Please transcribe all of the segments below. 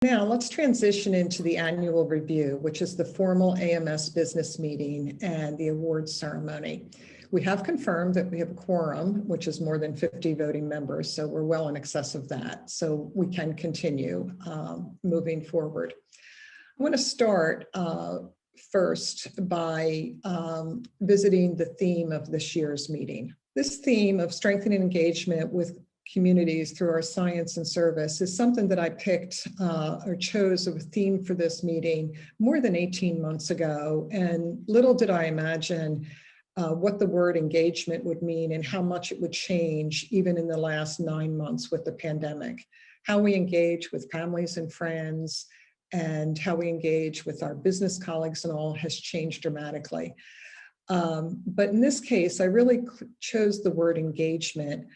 Now let's transition into the annual review, which is the formal AMS business meeting and the awards ceremony. We have confirmed that we have a quorum, which is more than 50 voting members, so we're well in excess of that. So we can continue moving forward. I want to start first by visiting the theme of this year's meeting. This theme of strengthening engagement with communities through our science and service is something that I picked or chose as a theme for this meeting more than 18 months ago. And little did I imagine what the word engagement would mean and how much it would change even in the last 9 months with the pandemic. How we engage with families and friends and how we engage with our business colleagues and all has changed dramatically. But in this case, I really chose the word engagement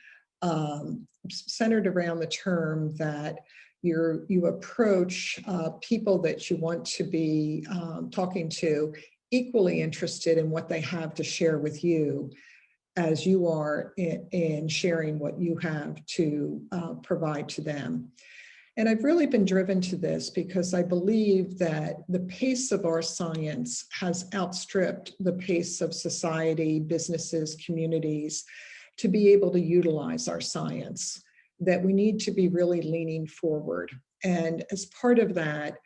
centered around the term that you approach people that you want to be talking to equally interested in what they have to share with you as you are in sharing what you have to provide to them. And I've really been driven to this because I believe that the pace of our science has outstripped the pace of society, businesses, communities, to be able to utilize our science, that we need to be really leaning forward. And as part of that,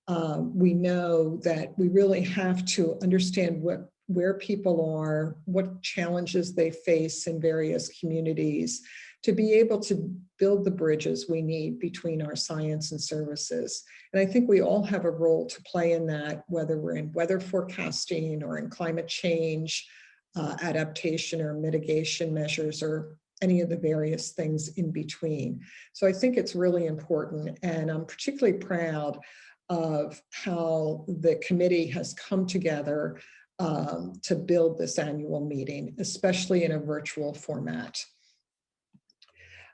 we know that we really have to understand where people are, what challenges they face in various communities, to be able to build the bridges we need between our science and services. And I think we all have a role to play in that, whether we're in weather forecasting or in climate change, adaptation or mitigation measures, or any of the various things in between. So I think it's really important, and I'm particularly proud of how the committee has come together to build this annual meeting, especially in a virtual format.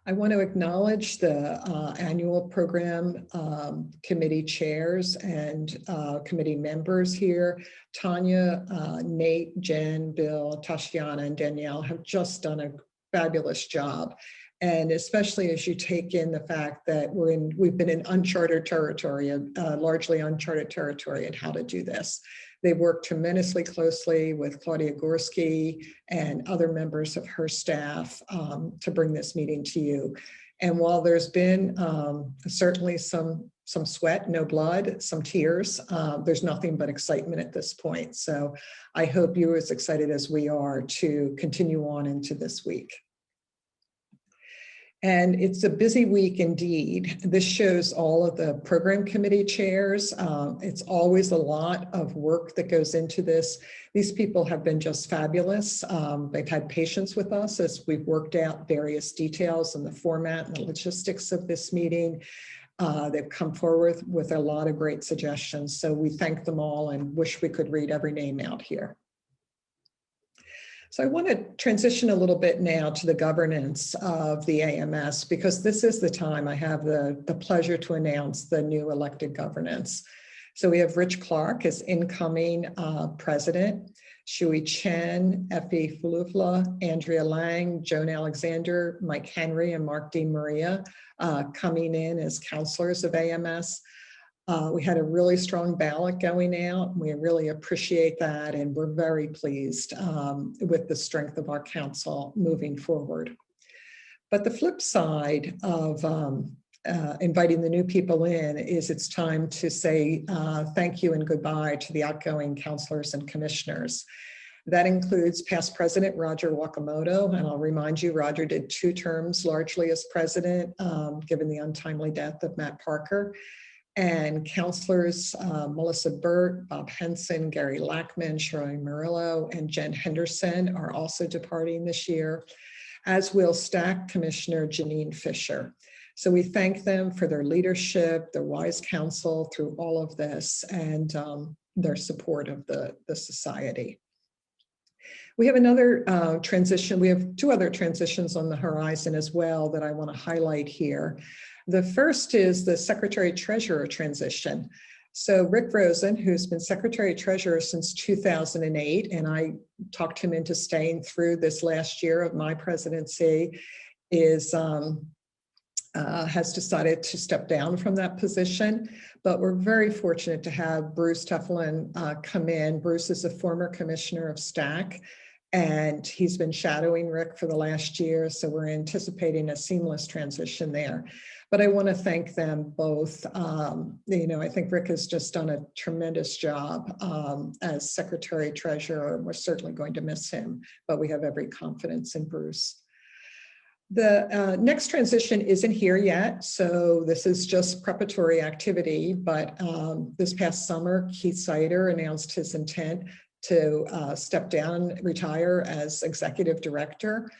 I want to acknowledge the annual program committee chairs and committee members here. Tanya, Nate, Jen, Bill, Tashiana, and Danielle have just done a fabulous job. And especially as you take in the fact that we've been in uncharted territory, largely uncharted territory, and how to do this. They worked tremendously closely with Claudia Gorski and other members of her staff to bring this meeting to you. And while there's been certainly some sweat, no blood, some tears, there's nothing but excitement at this point. So I hope you're as excited as we are to continue on into this week. And it's a busy week indeed. This shows all of the program committee chairs. It's always a lot of work that goes into this. These people have been just fabulous. They've had patience with us as we've worked out various details and the format and the logistics of this meeting. They've come forward with a lot of great suggestions. So we thank them all and wish we could read every name out here. So I want to transition a little bit now to the governance of the AMS, because this is the time I have the pleasure to announce the new elected governance. So we have Rich Clark as incoming president, Shui Chen, Effie Fulufla, Andrea Lang, Joan Alexander, Mike Henry, and Mark D. Maria coming in as counselors of AMS. We had a really strong ballot going out. We really appreciate that, and we're very pleased with the strength of our council moving forward. But the flip side of inviting the new people in is it's time to say thank you and goodbye to the outgoing councilors and commissioners. That includes past President Roger Wakamoto, and I'll remind you, Roger did 2 terms largely as president, given the untimely death of Matt Parker. And counselors Melissa Burt, Bob Henson, Gary Lackman, Shirley Murillo, and Jen Henderson are also departing this year, as will STAC Commissioner Janine Fisher. So we thank them for their leadership, their wise counsel through all of this, and their support of the society. We have another transition. We have 2 other transitions on the horizon as well that I want to highlight here. The first is the Secretary-Treasurer transition. So Rick Rosen, who's been Secretary-Treasurer since 2008, and I talked him into staying through this last year of my presidency, is has decided to step down from that position, but we're very fortunate to have Bruce Teflon come in. Bruce is a former commissioner of STAC, and he's been shadowing Rick for the last year, so we're anticipating a seamless transition there. But I want to thank them both. I think Rick has just done a tremendous job as Secretary Treasurer. We're certainly going to miss him, but we have every confidence in Bruce. The next transition isn't here yet, so this is just preparatory activity, but this past summer, Keith Sider announced his intent to step down, retire as executive director.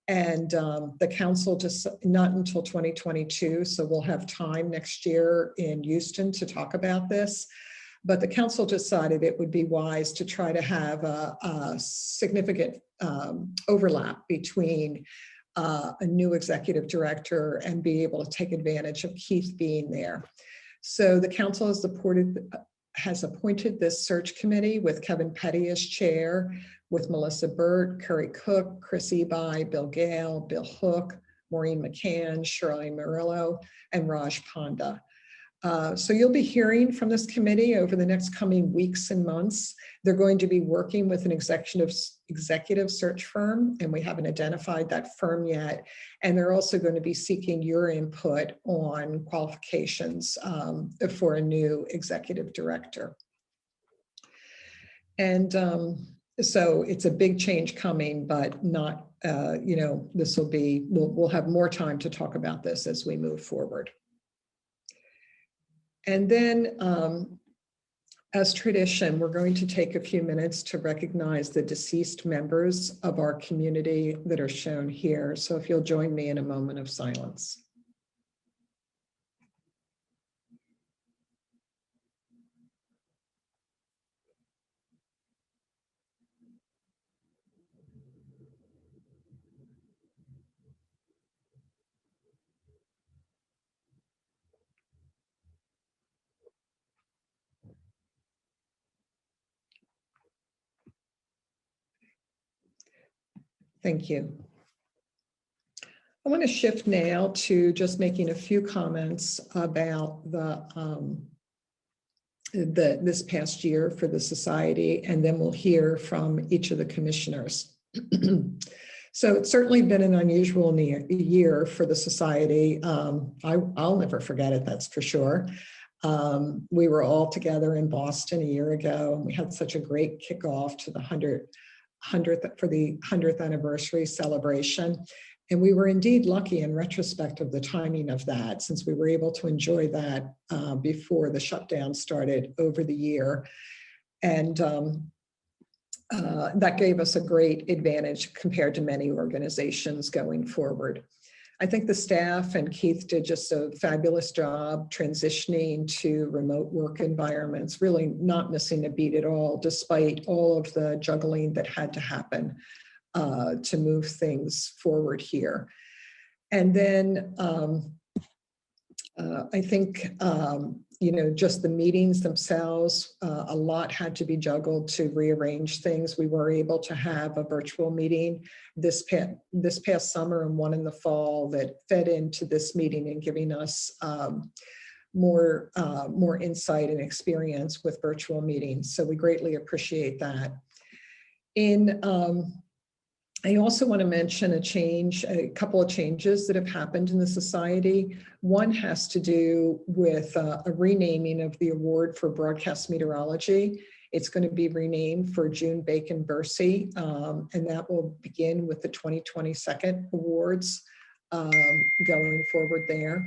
And the council just not until 2022, so we'll have time next year in Houston to talk about this. But the council decided it would be wise to try to have a significant overlap between a new executive director and be able to take advantage of Keith being there. So the council has appointed this search committee with Kevin Petty as chair, with Melissa Burt, Curry Cook, Chris Ebi, Bill Gale, Bill Hook, Maureen McCann, Shirley Murillo, and Raj Panda. So you'll be hearing from this committee over the next coming weeks and months. They're going to be working with an executive search firm, and we haven't identified that firm yet. And they're also going to be seeking your input on qualifications for a new executive director. And so it's a big change coming, but not, this will be, we'll have more time to talk about this as we move forward. And then, as tradition, we're going to take a few minutes to recognize the deceased members of our community that are shown here. So if you'll join me in a moment of silence. Thank you. I want to shift now to just making a few comments about this past year for the society, and then we'll hear from each of the commissioners. So it's certainly been an unusual year for the society. I'll never forget it, that's for sure. We were all together in Boston a year ago, and we had such a great kickoff to the 100th anniversary celebration. And we were indeed lucky in retrospect of the timing of that, since we were able to enjoy that before the shutdown started over the year. And that gave us a great advantage compared to many organizations going forward. I think the staff and Keith did just a fabulous job transitioning to remote work environments, really not missing a beat at all, despite all of the juggling that had to happen to move things forward here. And then I think, just the meetings themselves, a lot had to be juggled to rearrange things. We were able to have a virtual meeting this past summer and one in the fall that fed into this meeting and giving us more insight and experience with virtual meetings. So we greatly appreciate that. I also want to mention a couple of changes that have happened in the society. One has to do with a renaming of the award for Broadcast Meteorology. It's going to be renamed for June Bacon Bursey, and that will begin with the 2022 awards going forward there.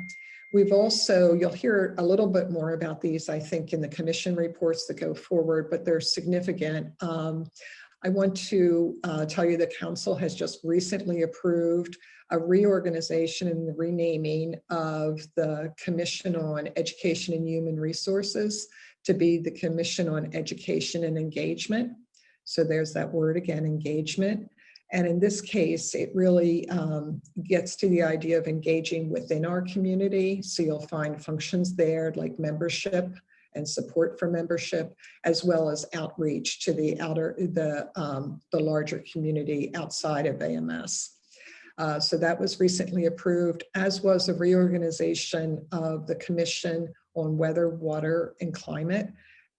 We've also, you'll hear a little bit more about these, I think, in the commission reports that go forward, but they're significant. I want to tell you the council has just recently approved a reorganization and the renaming of the Commission on Education and Human Resources to be the Commission on Education and Engagement. So there's that word again, engagement. And in this case, it really gets to the idea of engaging within our community. So you'll find functions there like membership and support for membership, as well as outreach to the larger community outside of AMS. So that was recently approved, as was a reorganization of the Commission on Weather, Water, and Climate.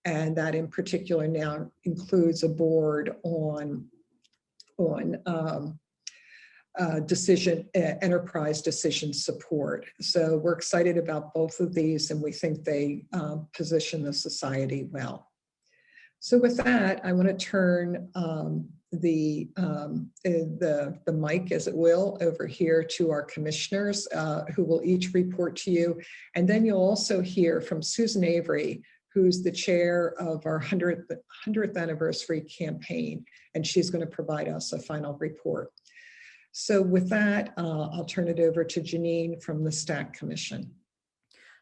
And that in particular now includes a board on enterprise decision support. So we're excited about both of these, and we think they position the society well. So with that, I want to turn the mic, as it will, over here to our commissioners, who will each report to you. And then you'll also hear from Susan Avery, who's the chair of our 100th anniversary campaign, and she's going to provide us a final report. So with that, I'll turn it over to Janine from the STAC Commission.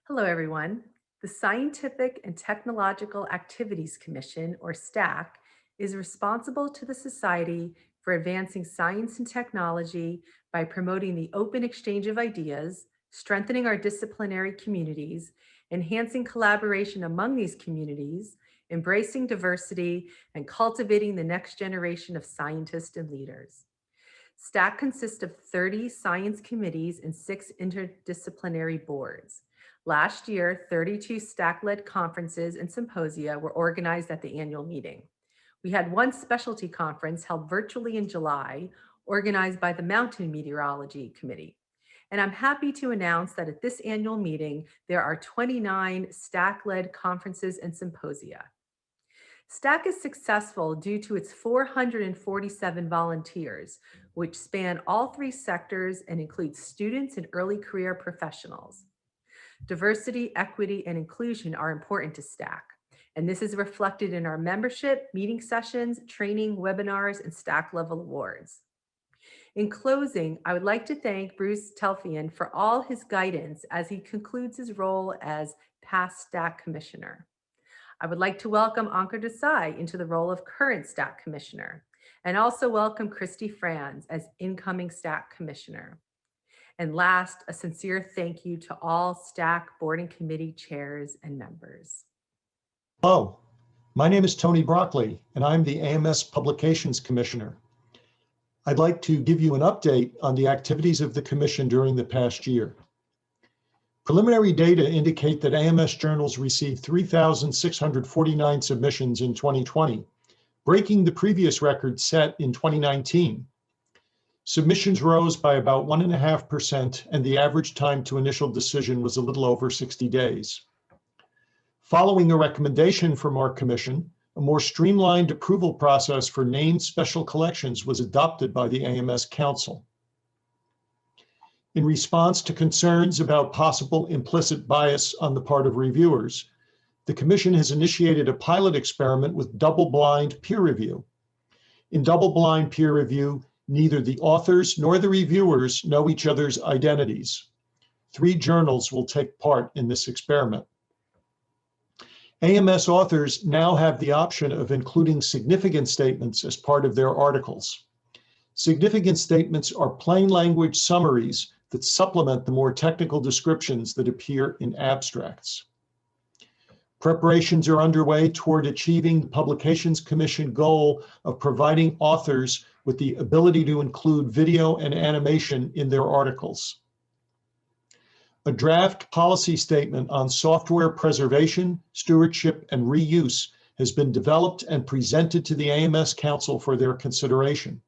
Hello, everyone. The Scientific and Technological Activities Commission, or STAC, is responsible to the society for advancing science and technology by promoting the open exchange of ideas, strengthening our disciplinary communities, enhancing collaboration among these communities, embracing diversity, and cultivating the next generation of scientists and leaders. STAC consists of 30 science committees and 6 interdisciplinary boards. Last year, 32 STAC-led conferences and symposia were organized at the annual meeting. We had one specialty conference held virtually in July, organized by the Mountain Meteorology Committee. And I'm happy to announce that at this annual meeting, there are 29 STAC-led conferences and symposia. STAC is successful due to its 447 volunteers, which span all 3 sectors and include students and early career professionals. Diversity, equity, and inclusion are important to STAC, and this is reflected in our membership, meeting sessions, training, webinars, and STAC level awards. In closing, I would like to thank Bruce Telfian for all his guidance as he concludes his role as past STAC Commissioner. I would like to welcome Ankur Desai into the role of current STAC Commissioner, and also welcome Christy Franz as incoming STAC Commissioner. And last, a sincere thank you to all STAC board and committee chairs and members. Hello, my name is Tony Broccoli, and I'm the AMS Publications Commissioner. I'd like to give you an update on the activities of the Commission during the past year. Preliminary data indicate that AMS journals received 3,649 submissions in 2020, breaking the previous record set in 2019. Submissions rose by about 1.5%, and the average time to initial decision was a little over 60 days. Following a recommendation from our Commission, a more streamlined approval process for named special collections was adopted by the AMS Council. In response to concerns about possible implicit bias on the part of reviewers, the Commission has initiated a pilot experiment with double-blind peer review. In double-blind peer review, neither the authors nor the reviewers know each other's identities. 3 journals will take part in this experiment. AMS authors now have the option of including significant statements as part of their articles. Significant statements are plain language summaries that supplement the more technical descriptions that appear in abstracts. Preparations are underway toward achieving the Publications Commission goal of providing authors with the ability to include video and animation in their articles. A draft policy statement on software preservation, stewardship, and reuse has been developed and presented to the AMS Council for their consideration.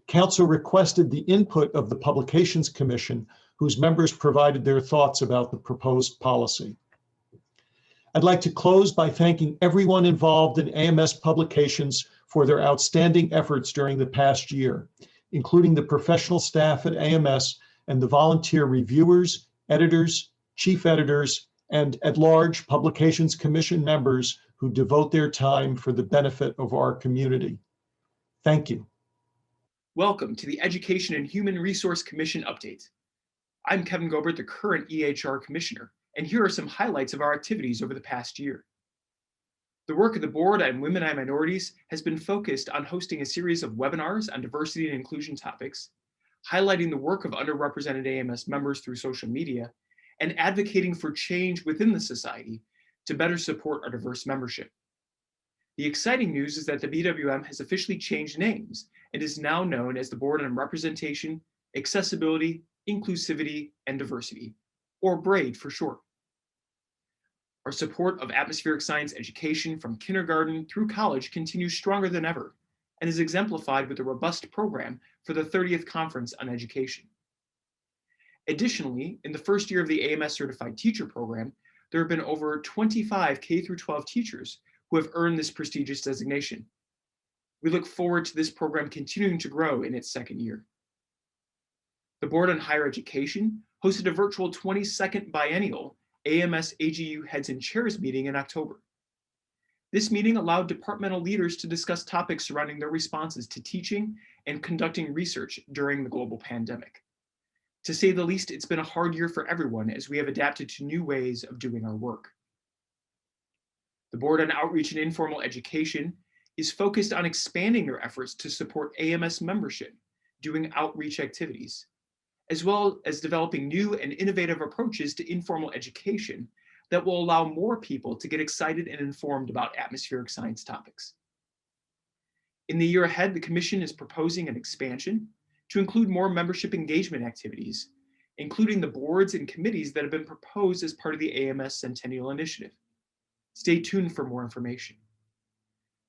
Council requested the input of the Publications Commission, whose members provided their thoughts about the proposed policy. I'd like to close by thanking everyone involved in AMS Publications for their outstanding efforts during the past year, including the professional staff at AMS and the volunteer reviewers, editors, chief editors, and at-large Publications Commission members who devote their time for the benefit of our community. Thank you. Welcome to the Education and Human Resource Commission update. I'm Kevin Gobert, the current EHR Commissioner, and here are some highlights of our activities over the past year. The work of the Board on Women and Minorities has been focused on hosting a series of webinars on diversity and inclusion topics, highlighting the work of underrepresented AMS members through social media, and advocating for change within the society to better support our diverse membership. The exciting news is that the BWM has officially changed names and is now known as the Board on Representation, accessibility, inclusivity, and diversity, or BRAID for short. Our support of atmospheric science education from kindergarten through college continues stronger than ever and is exemplified with a robust program for the 30th Conference on Education. Additionally, in the first year of the AMS Certified Teacher Program, there have been over 25 K-12 teachers who have earned this prestigious designation. We look forward to this program continuing to grow in its second year. The Board on Higher Education hosted a virtual 22nd biennial AMS AGU Heads and Chairs meeting in October. This meeting allowed departmental leaders to discuss topics surrounding their responses to teaching and conducting research during the global pandemic. To say the least, it's been a hard year for everyone as we have adapted to new ways of doing our work. The Board on Outreach and Informal Education is focused on expanding their efforts to support AMS membership, doing outreach activities, as well as developing new and innovative approaches to informal education that will allow more people to get excited and informed about atmospheric science topics. In the year ahead, the Commission is proposing an expansion to include more membership engagement activities, including the boards and committees that have been proposed as part of the AMS Centennial Initiative. Stay tuned for more information.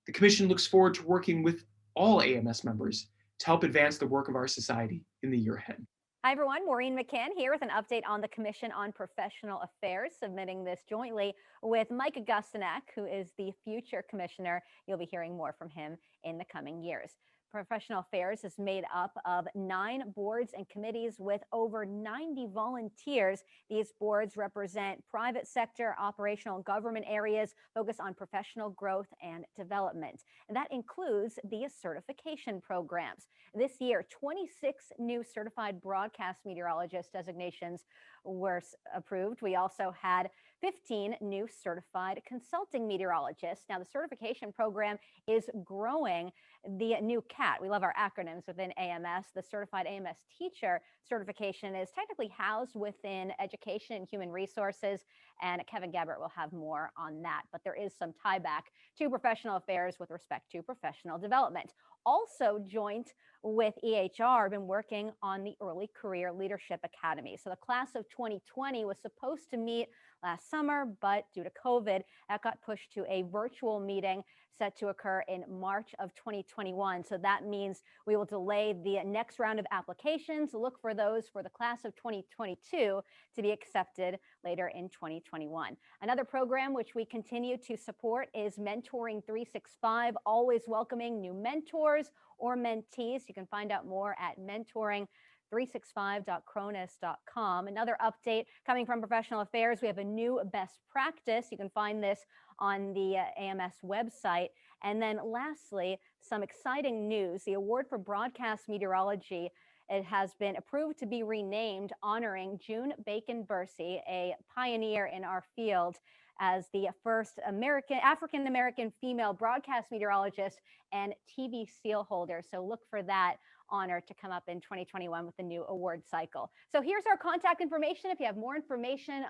The Commission looks forward to working with all AMS members to help advance the work of our society in the year ahead. Hi everyone, Maureen McCann here with an update on the Commission on Professional Affairs, submitting this jointly with Mike Augustinac, who is the future commissioner. You'll be hearing more from him in the coming years. Professional Affairs is made up of 9 boards and committees with over 90 volunteers. These boards represent private sector, operational and government areas, focus on professional growth and development. And that includes the certification programs. This year, 26 new certified broadcast meteorologist designations were approved. We also had 15 new certified consulting meteorologists. Now, the certification program is growing. The new CAT, we love our acronyms within AMS, the Certified AMS Teacher certification is technically housed within Education and Human Resources, and Kevin Gabbert will have more on that. But there is some tie back to professional affairs with respect to professional development. Also joint with EHR, been working on the Early Career Leadership Academy. So the class of 2020 was supposed to meet last summer, but due to COVID, that got pushed to a virtual meeting set to occur in March of 2021. So that means we will delay the next round of applications, look for those for the class of 2022 to be accepted later in 2021. Another program which we continue to support is Mentoring 365, always welcoming new mentors or mentees. You can find out more at mentoring365.cronus.com. Another update coming from Professional Affairs, we have a new best practice. You can find this on the AMS website. And then lastly, some exciting news. The award for Broadcast Meteorology, it has been approved to be renamed, honoring June Bacon-Bursey, a pioneer in our field, as the first African-American female broadcast meteorologist and TV seal holder. So look for that honor to come up in 2021 with the new award cycle. So here's our contact information. If you have more information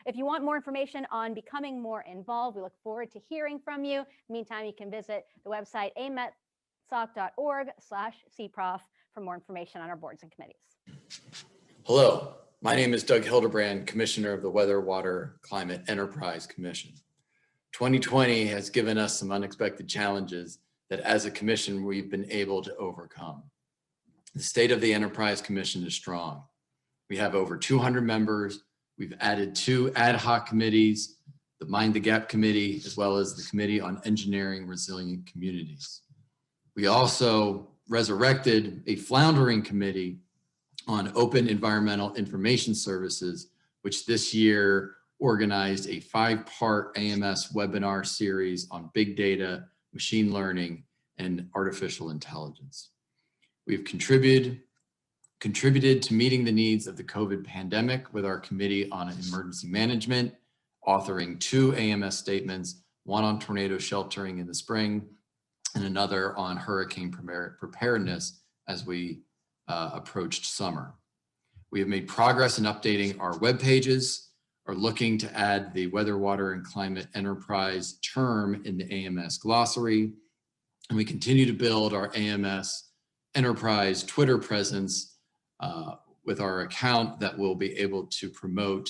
if you want more information on becoming more involved, we look forward to hearing from you. In the meantime, you can visit the website ametsoc.org/cprof for more information on our boards and committees. Hello, my name is Doug Hildebrand, Commissioner of the Weather, Water, Climate Enterprise Commission. 2020 has given us some unexpected challenges that as a commission we've been able to overcome. The state of the Enterprise Commission is strong. We have over 200 members. We've added 2 ad hoc committees, the Mind the Gap Committee, as well as the Committee on Engineering Resilient Communities. We also resurrected a floundering committee on open environmental information services, which this year organized a 5-part AMS webinar series on big data, machine learning, and artificial intelligence. We've contributed to meeting the needs of the COVID pandemic with our Committee on Emergency Management, authoring 2 AMS statements, one on tornado sheltering in the spring and another on hurricane preparedness as we approached summer. We have made progress in updating our web pages, are looking to add the Weather, Water, and Climate Enterprise term in the AMS glossary, and we continue to build our AMS Enterprise Twitter presence with our account that we'll be able to promote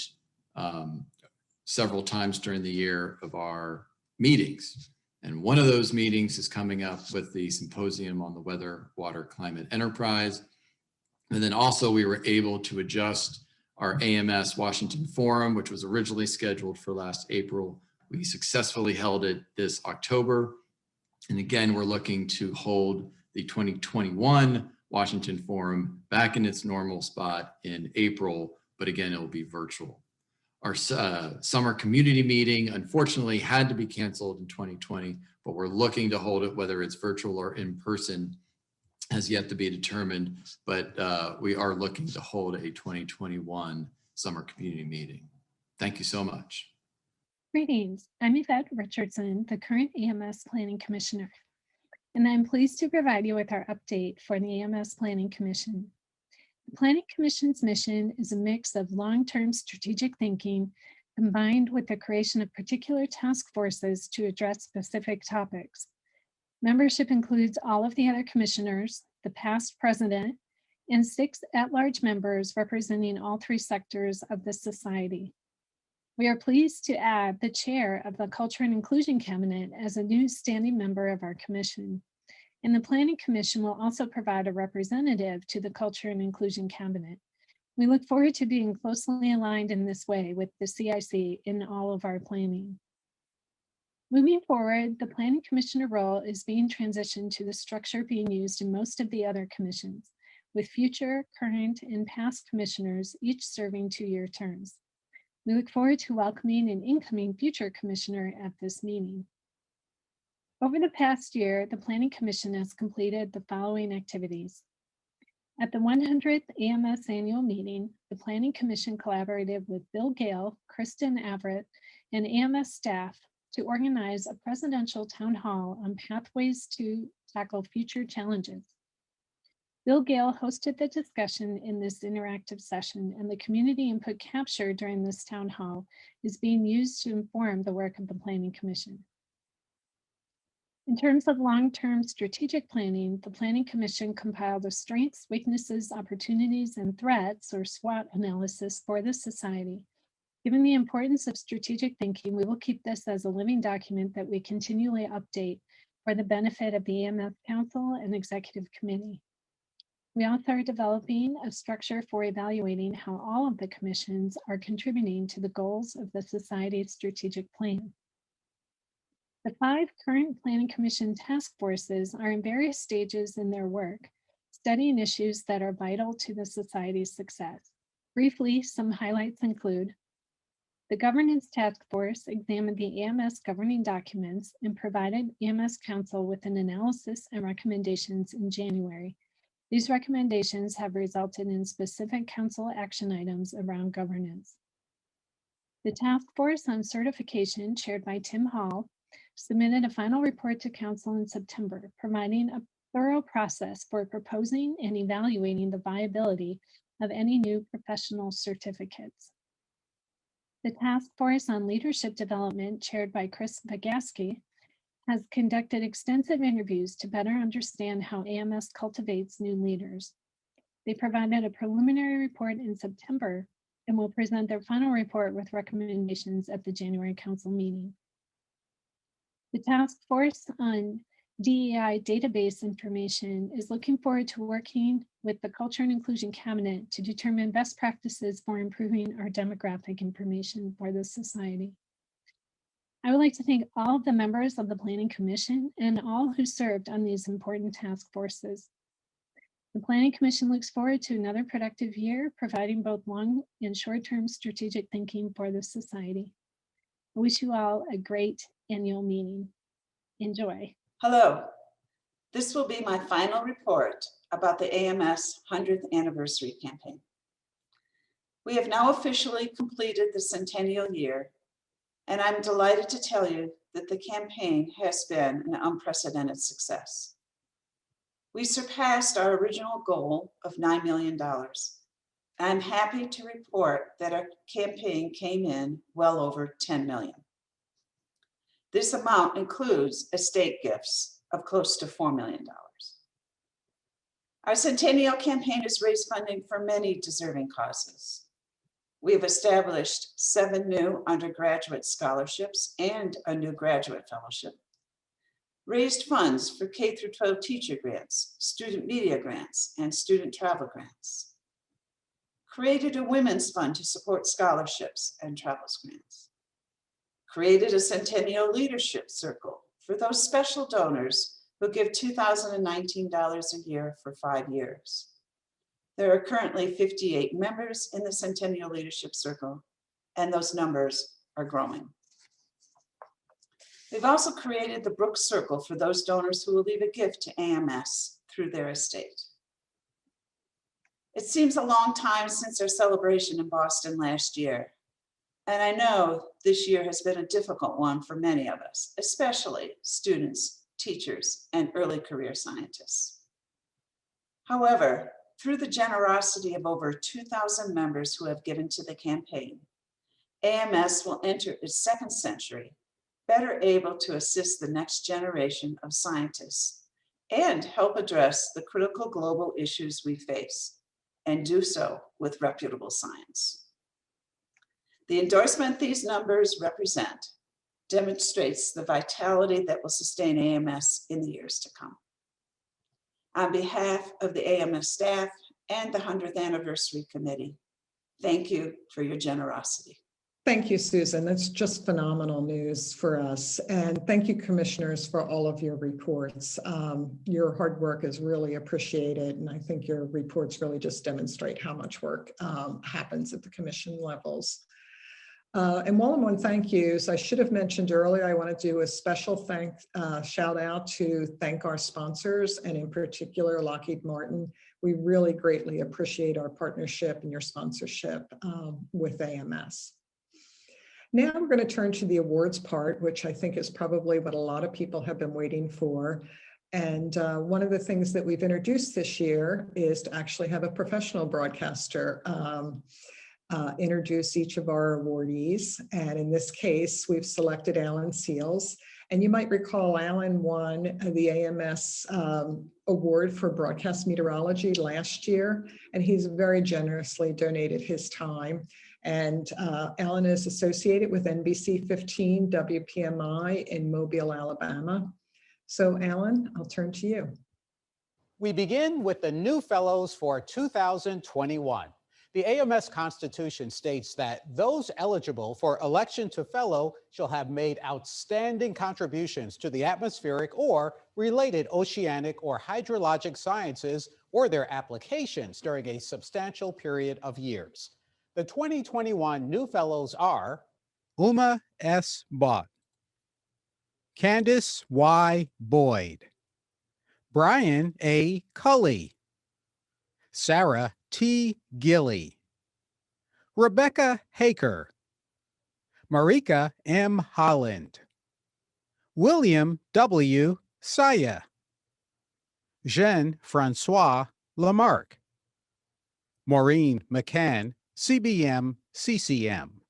several times during the year of our meetings. And one of those meetings is coming up with the symposium on the Weather, Water, Climate Enterprise. And then also we were able to adjust our AMS Washington Forum, which was originally scheduled for last April. We successfully held it this October. And again, we're looking to hold the 2021 Washington Forum back in its normal spot in April, but again, it will be virtual. Our summer community meeting, unfortunately, had to be canceled in 2020, but we're looking to hold it, whether it's virtual or in person, has yet to be determined, but we are looking to hold a 2021 summer community meeting. Thank you so much. Greetings, I'm Yvette Richardson, the current AMS Planning Commissioner, and I'm pleased to provide you with our update for the AMS Planning Commission. The Planning Commission's mission is a mix of long-term strategic thinking combined with the creation of particular task forces to address specific topics. Membership includes all of the other commissioners, the past president, and 6 at-large members representing all 3 sectors of the society. We are pleased to add the chair of the Culture and Inclusion Cabinet as a new standing member of our commission. And the Planning Commission will also provide a representative to the Culture and Inclusion Cabinet. We look forward to being closely aligned in this way with the CIC in all of our planning. Moving forward, the Planning Commissioner role is being transitioned to the structure being used in most of the other commissions, with future, current, and past commissioners each serving 2-year terms. We look forward to welcoming an incoming future commissioner at this meeting. Over the past year, the Planning Commission has completed the following activities. At the 100th AMS annual meeting, the Planning Commission collaborated with Bill Gale, Kristen Everett, and AMS staff to organize a presidential town hall on pathways to tackle future challenges. Bill Gale hosted the discussion in this interactive session, and the community input captured during this town hall is being used to inform the work of the Planning Commission. In terms of long-term strategic planning, the Planning Commission compiled a strengths, weaknesses, opportunities, and threats, or SWOT analysis for the society. Given the importance of strategic thinking, we will keep this as a living document that we continually update for the benefit of the AMS Council and Executive Committee. We also are developing a structure for evaluating how all of the commissions are contributing to the goals of the Society's strategic plan. The 5 current Planning Commission task forces are in various stages in their work, studying issues that are vital to the Society's success. Briefly, some highlights include the Governance Task Force examined the AMS governing documents and provided AMS Council with an analysis and recommendations in January. These recommendations have resulted in specific council action items around governance. The Task Force on Certification, chaired by Tim Hall, submitted a final report to Council in September, providing a thorough process for proposing and evaluating the viability of any new professional certificates. The Task Force on Leadership Development, chaired by Chris Bagaski, has conducted extensive interviews to better understand how AMS cultivates new leaders. They provided a preliminary report in September and will present their final report with recommendations at the January Council meeting. The Task Force on DEI database information is looking forward to working with the Culture and Inclusion Cabinet to determine best practices for improving our demographic information for the Society. I would like to thank all of the members of the Planning Commission and all who served on these important task forces. The Planning Commission looks forward to another productive year, providing both long and short-term strategic thinking for the Society. I wish you all a great annual meeting. Enjoy. Hello. This will be my final report about the AMS 100th anniversary campaign. We have now officially completed the centennial year, and I'm delighted to tell you that the campaign has been an unprecedented success. We surpassed our original goal of $9 million. I'm happy to report that our campaign came in well over 10 million. This amount includes estate gifts of close to $4 million. Our Centennial campaign has raised funding for many deserving causes. We have established 7 new undergraduate scholarships and a new graduate fellowship, raised funds for K-12 teacher grants, student media grants, and student travel grants, created a women's fund to support scholarships and travels grants, created a Centennial Leadership Circle for those special donors who give $2,019 a year for 5 years. There are currently 58 members in the Centennial Leadership Circle, and those numbers are growing. We've also created the Brooks Circle for those donors who will leave a gift to AMS through their estate. It seems a long time since our celebration in Boston last year, and I know this year has been a difficult one for many of us, especially students, teachers, and early career scientists. However, through the generosity of over 2,000 members who have given to the campaign, AMS will enter its 2nd century better able to assist the next generation of scientists and help address the critical global issues we face, and do so with reputable science. The endorsement these numbers represent demonstrates the vitality that will sustain AMS in the years to come. On behalf of the AMS staff and the 100th Anniversary Committee, thank you for your generosity. Thank you, Susan. That's just phenomenal news for us. And thank you, commissioners, for all of your reports. Your hard work is really appreciated. And I think your reports really just demonstrate how much work happens at the commission levels. And while I'm on thank yous, I should have mentioned earlier, I want to do a special shout out to thank our sponsors, and in particular, Lockheed Martin. We really greatly appreciate our partnership and your sponsorship with AMS. Now we're going to turn to the awards part, which I think is probably what a lot of people have been waiting for. And one of the things that we've introduced this year is to actually have a professional broadcaster introduce each of our awardees. And in this case, we've selected Alan Seals. And you might recall Alan won the AMS award for Broadcast Meteorology last year, and he's very generously donated his time. And Alan is associated with NBC 15 WPMI in Mobile, Alabama. So Alan, I'll turn to you. We begin with the new fellows for 2021. The AMS Constitution states that those eligible for election to fellow shall have made outstanding contributions to the atmospheric or related oceanic or hydrologic sciences or their applications during a substantial period of years. The 2021 new fellows are Uma S. Bott, Candace Y. Boyd, Brian A. Cully, Sarah T. Gilly, Rebecca Haker, Marika M. Holland, William W. Saya, Jean-Francois Lamarck, Maureen McCann, CBM, CCM,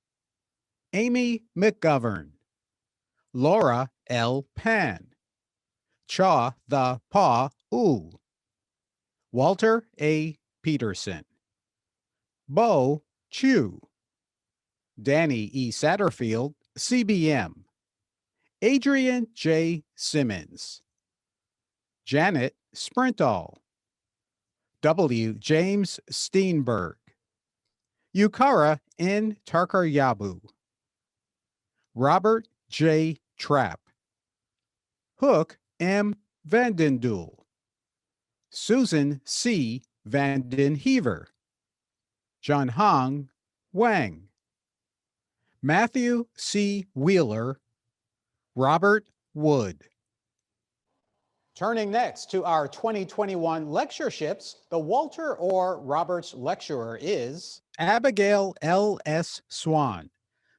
Amy McGovern, Laura L. Pan, Cha the Pa U, Walter A. Peterson, Bo Chu, Danny E. Satterfield, CBM, Adrian J. Simmons, Janet Sprintall, W. James Steenberg, Yukara N. Tarkaryabu, Robert J. Trapp, Hook M. Vandendoel, Susan C. Vandenhever, John Hong Wang, Matthew C. Wheeler, Robert Wood. Turning next to our 2021 lectureships, the Walter Orr Roberts Lecturer is Abigail L. S. Swan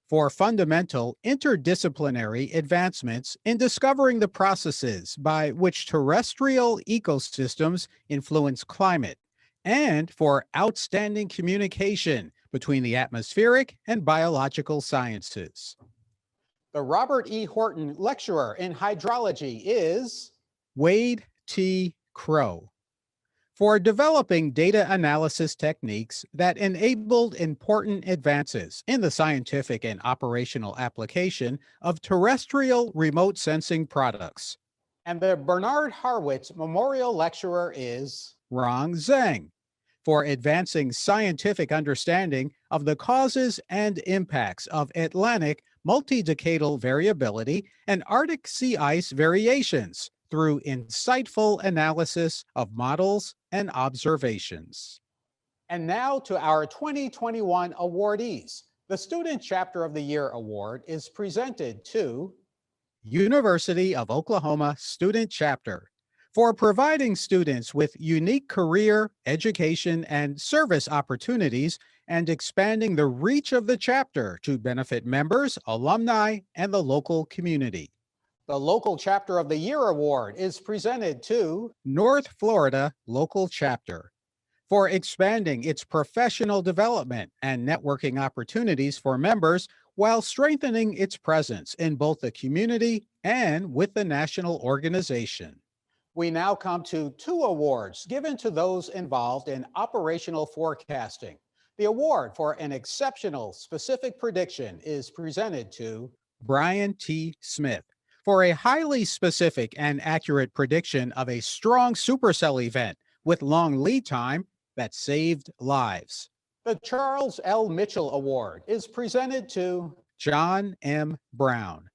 for fundamental interdisciplinary advancements in discovering the processes by which terrestrial ecosystems influence climate, and for outstanding communication between the atmospheric and biological sciences. The Robert E. Horton Lecturer in Hydrology is Wade T. Crow for developing data analysis techniques that enabled important advances in the scientific and operational application of terrestrial remote sensing products. And the Bernard Harwitz Memorial Lecturer is Rong Zheng, for advancing scientific understanding of the causes and impacts of Atlantic multi-decadal variability and Arctic sea ice variations through insightful analysis of models and observations. And now to our 2021 awardees. The Student Chapter of the Year Award is presented to University of Oklahoma Student Chapter for providing students with unique career, education, and service opportunities and expanding the reach of the chapter to benefit members, alumni, and the local community. The Local Chapter of the Year Award is presented to North Florida Local Chapter for expanding its professional development and networking opportunities for members while strengthening its presence in both the community and with the national organization. We now come to 2 awards given to those involved in operational forecasting. The award for an exceptional specific prediction is presented to Brian T. Smith for a highly specific and accurate prediction of a strong supercell event with long lead time that saved lives. The Charles L. Mitchell Award is presented to John M. Brown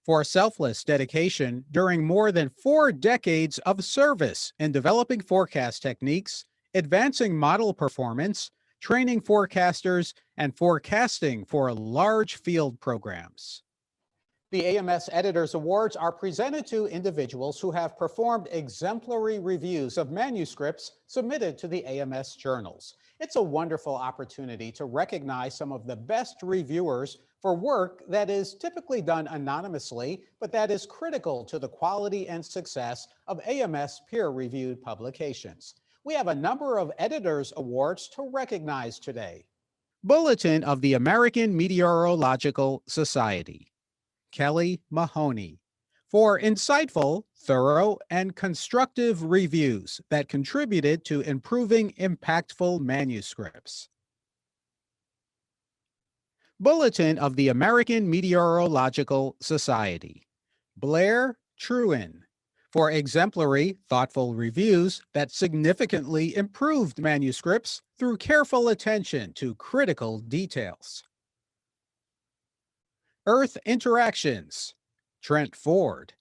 for selfless dedication during more than 4 decades of service in developing forecast techniques, advancing model performance, training forecasters, and forecasting for large field programs. The AMS Editors Awards are presented to individuals who have performed exemplary reviews of manuscripts submitted to the AMS journals. It's a wonderful opportunity to recognize some of the best reviewers for work that is typically done anonymously, but that is critical to the quality and success of AMS peer-reviewed publications. We have a number of Editors Awards to recognize today. Bulletin of the American Meteorological Society. Kelly Mahoney, for insightful, thorough, and constructive reviews that contributed to improving impactful manuscripts. Bulletin of the American Meteorological Society. Blair Truen, for exemplary, thoughtful reviews that significantly improved manuscripts through careful attention to critical details. Earth Interactions, Trent Ford,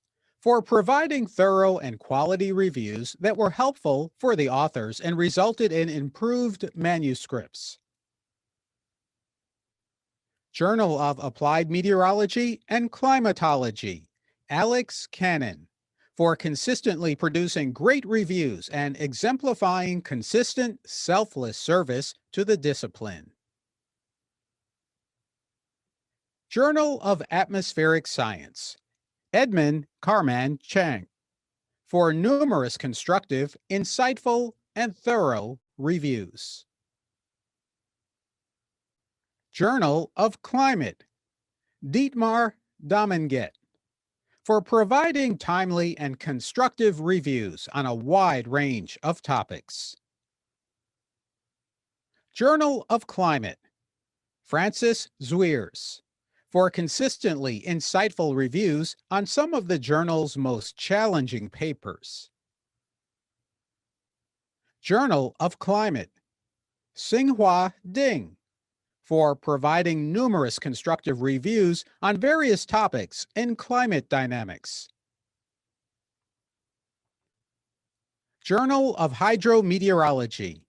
for providing thorough and quality reviews that were helpful for the authors and resulted in improved manuscripts. Journal of Applied Meteorology and Climatology, Alex Cannon, for consistently producing great reviews and exemplifying consistent, selfless service to the discipline. Journal of Atmospheric Science, Edmund Carman Chang, for numerous constructive, insightful, and thorough reviews. Journal of Climate, Dietmar Dominguet, for providing timely and constructive reviews on a wide range of topics. Journal of Climate, Francis Zwiers, for consistently insightful reviews on some of the journal's most challenging papers. Journal of Climate, Xinghua Ding, for providing numerous constructive reviews on various topics in climate dynamics. Journal of Hydrometeorology,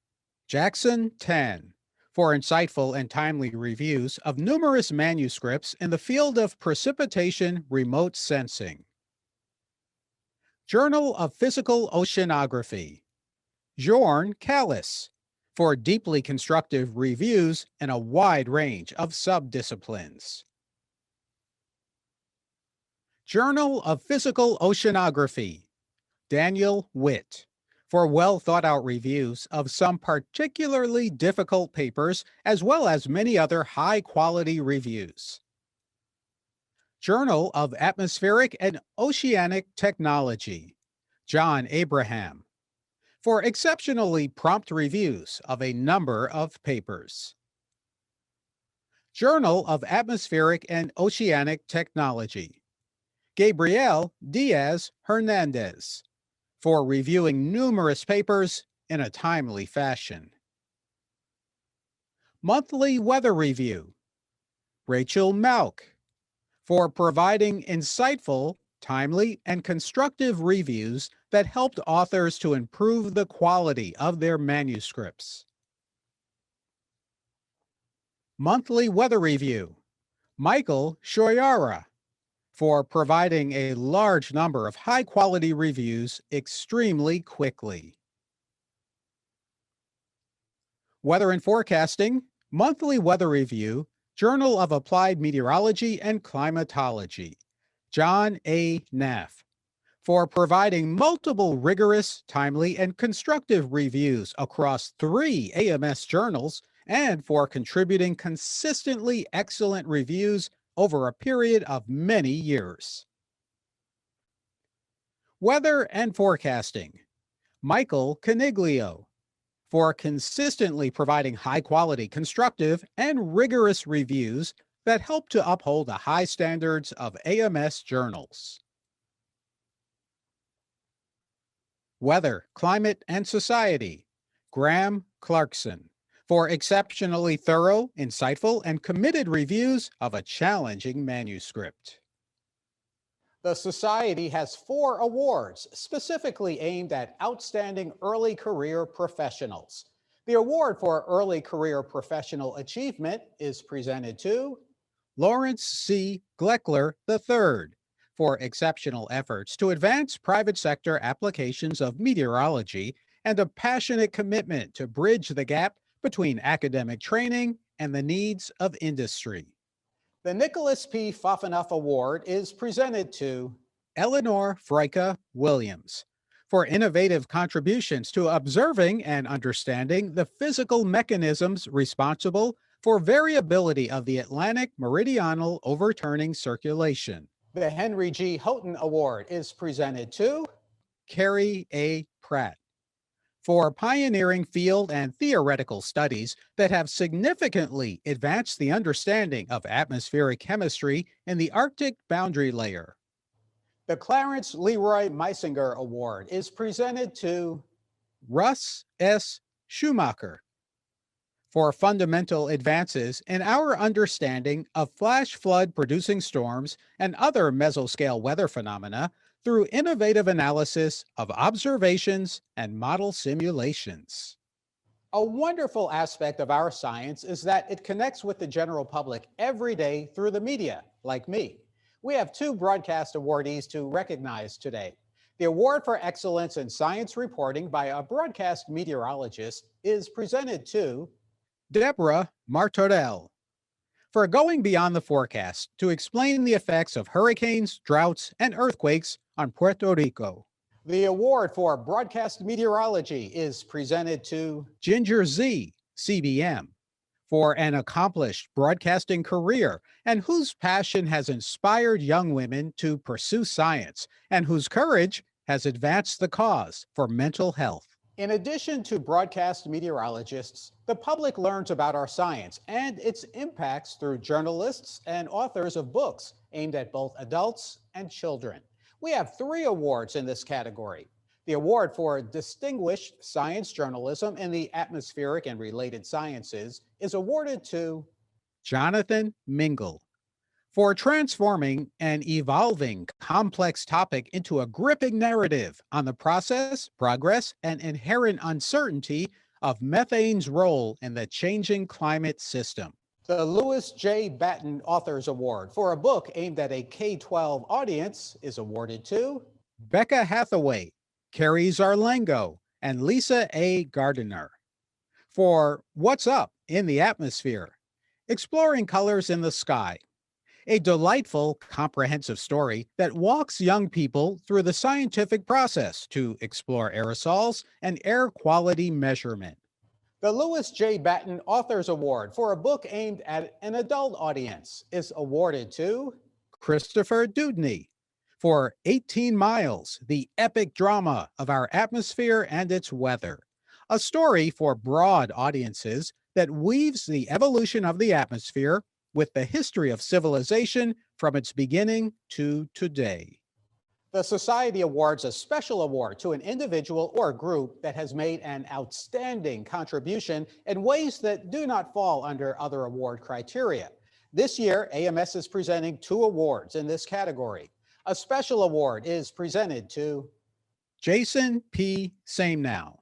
Jackson Tan, for insightful and timely reviews of numerous manuscripts in the field of precipitation remote sensing. Journal of Physical Oceanography, Jorn Callis, for deeply constructive reviews in a wide range of subdisciplines. Journal of Physical Oceanography, Daniel Witt, for well-thought-out reviews of some particularly difficult papers, as well as many other high-quality reviews. Journal of Atmospheric and Oceanic Technology, John Abraham, for exceptionally prompt reviews of a number of papers. Journal of Atmospheric and Oceanic Technology, Gabriel Diaz Hernandez, for reviewing numerous papers in a timely fashion. Monthly Weather Review, Rachel Malk, for providing insightful, timely, and constructive reviews that helped authors to improve the quality of their manuscripts. Monthly Weather Review, Michael Shoyara, for providing a large number of high-quality reviews extremely quickly. Weather and Forecasting, Monthly Weather Review, Journal of Applied Meteorology and Climatology, John A. Neff, for providing multiple rigorous, timely, and constructive reviews across 3 AMS journals and for contributing consistently excellent reviews over a period of many years. Weather and Forecasting, Michael Caniglio, for consistently providing high-quality, constructive, and rigorous reviews that help to uphold the high standards of AMS journals. Weather, Climate, and Society, Graham Clarkson, for exceptionally thorough, insightful, and committed reviews of a challenging manuscript. The Society has 4 awards specifically aimed at outstanding early career professionals. The award for early career professional achievement is presented to Lawrence C. Gleckler III for exceptional efforts to advance private sector applications of meteorology and a passionate commitment to bridge the gap between academic training and the needs of industry. The Nicholas P. Pfaffenhoff Award is presented to Eleanor Freika Williams for innovative contributions to observing and understanding the physical mechanisms responsible for variability of the Atlantic meridional overturning circulation. The Henry G. Houghton Award is presented to Carrie A. Pratt for pioneering field and theoretical studies that have significantly advanced the understanding of atmospheric chemistry in the Arctic boundary layer. The Clarence Leroy Meisinger Award is presented to Russ S. Schumacher for fundamental advances in our understanding of flash flood producing storms and other mesoscale weather phenomena through innovative analysis of observations and model simulations. A wonderful aspect of our science is that it connects with the general public every day through the media, like me. We have 2 broadcast awardees to recognize today. The Award for Excellence in Science Reporting by a broadcast meteorologist is presented to Deborah Martorell for going beyond the forecast to explain the effects of hurricanes, droughts, and earthquakes on Puerto Rico. The award for broadcast meteorology is presented to Ginger Z, CBM, for an accomplished broadcasting career and whose passion has inspired young women to pursue science and whose courage has advanced the cause for mental health. In addition to broadcast meteorologists, the public learns about our science and its impacts through journalists and authors of books aimed at both adults and children. We have 3 awards in this category. The award for Distinguished Science Journalism in the Atmospheric and Related Sciences is awarded to Jonathan Mingle for transforming an evolving complex topic into a gripping narrative on the process, progress, and inherent uncertainty of methane's role in the changing climate system. The Lewis J. Batten Authors Award for a book aimed at a K-12 audience is awarded to Becca Hathaway, Carrie Zarlengo, and Lisa A. Gardiner for What's Up in the Atmosphere, Exploring Colors in the Sky, a delightful, comprehensive story that walks young people through the scientific process to explore aerosols and air quality measurement. The Lewis J. Batten Authors Award for a book aimed at an adult audience is awarded to Christopher Dudney For 18 Miles, the epic drama of our atmosphere and its weather. A story for broad audiences that weaves the evolution of the atmosphere with the history of civilization from its beginning to today. The Society awards a special award to an individual or group that has made an outstanding contribution in ways that do not fall under other award criteria. This year, AMS is presenting 2 awards in this category. A special award is presented to Jason P. Samenow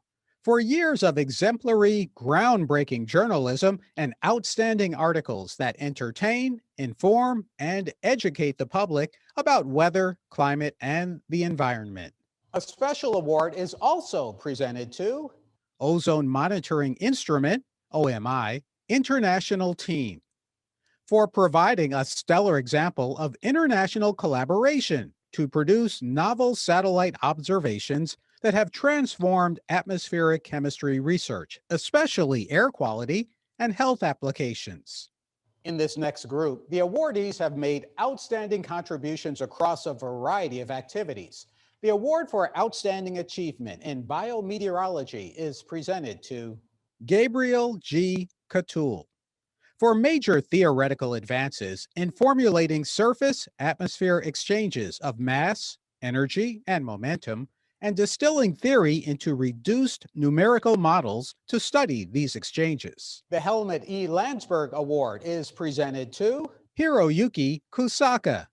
for years of exemplary, groundbreaking journalism and outstanding articles that entertain, inform, and educate the public about weather, climate, and the environment. A special award is also presented to Ozone Monitoring Instrument, OMI, International Team, for providing a stellar example of international collaboration to produce novel satellite observations that have transformed atmospheric chemistry research, especially air quality and health applications. In this next group, the awardees have made outstanding contributions across a variety of activities. The award for Outstanding Achievement in Biometeorology is presented to Gabriel G. Catul for major theoretical advances in formulating surface-atmosphere exchanges of mass, energy, and momentum, and distilling theory into reduced numerical models to study these exchanges. The Helmut E. Landsberg Award is presented to Hiroyuki Kusaka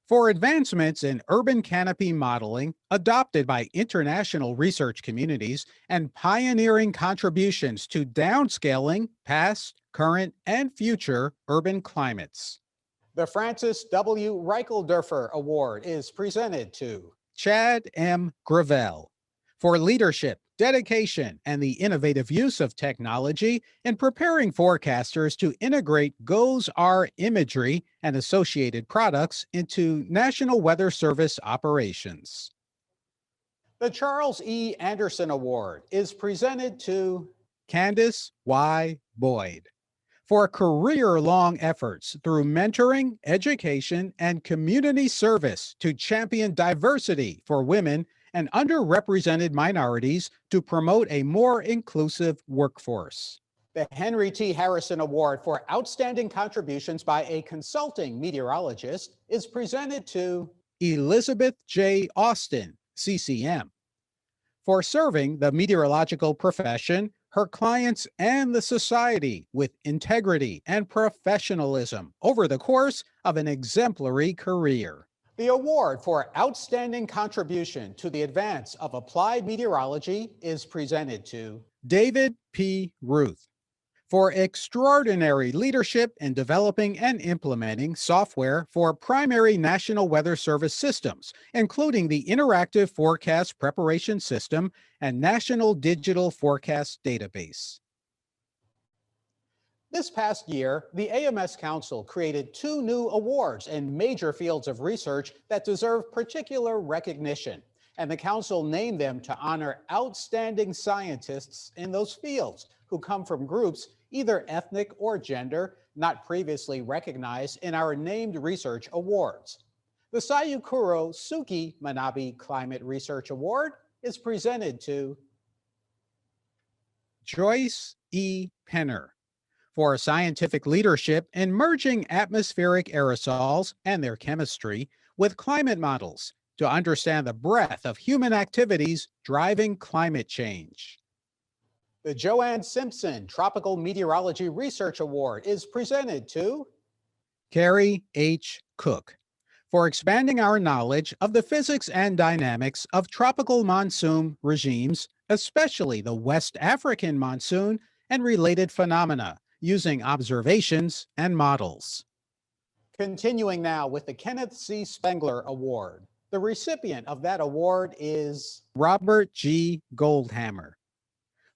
for advancements in urban canopy modeling adopted by international research communities and pioneering contributions to downscaling past, current, and future urban climates. The Francis W. Reichelderfer Award is presented to Chad M. Gravel for leadership, dedication, and the innovative use of technology in preparing forecasters to integrate GOES-R imagery and associated products into National Weather Service operations. The Charles E. Anderson Award is presented to Candace Y. Boyd for career-long efforts through mentoring, education, and community service to champion diversity for women and underrepresented minorities to promote a more inclusive workforce. The Henry T. Harrison Award for Outstanding Contributions by a Consulting Meteorologist is presented to Elizabeth J. Austin, CCM, for serving the meteorological profession, her clients, and the society with integrity and professionalism over the course of an exemplary career. The award for Outstanding Contribution to the Advance of Applied Meteorology is presented to David P. Ruth for extraordinary leadership in developing and implementing software for primary National Weather Service systems, including the Interactive Forecast Preparation System and National Digital Forecast Database. This past year, the AMS Council created 2 new awards in major fields of research that deserve particular recognition, and the Council named them to honor outstanding scientists in those fields who come from groups, either ethnic or gender, not previously recognized in our named research awards. The Sayukuro Suki Manabe Climate Research Award is presented to Joyce E. Penner for scientific leadership in merging atmospheric aerosols and their chemistry with climate models to understand the breadth of human activities driving climate change. The Joanne Simpson Tropical Meteorology Research Award is presented to Carrie H. Cook for expanding our knowledge of the physics and dynamics of tropical monsoon regimes, especially the West African monsoon and related phenomena, using observations and models. Continuing now with the Kenneth C. Spengler Award. The recipient of that award is Robert G. Goldhammer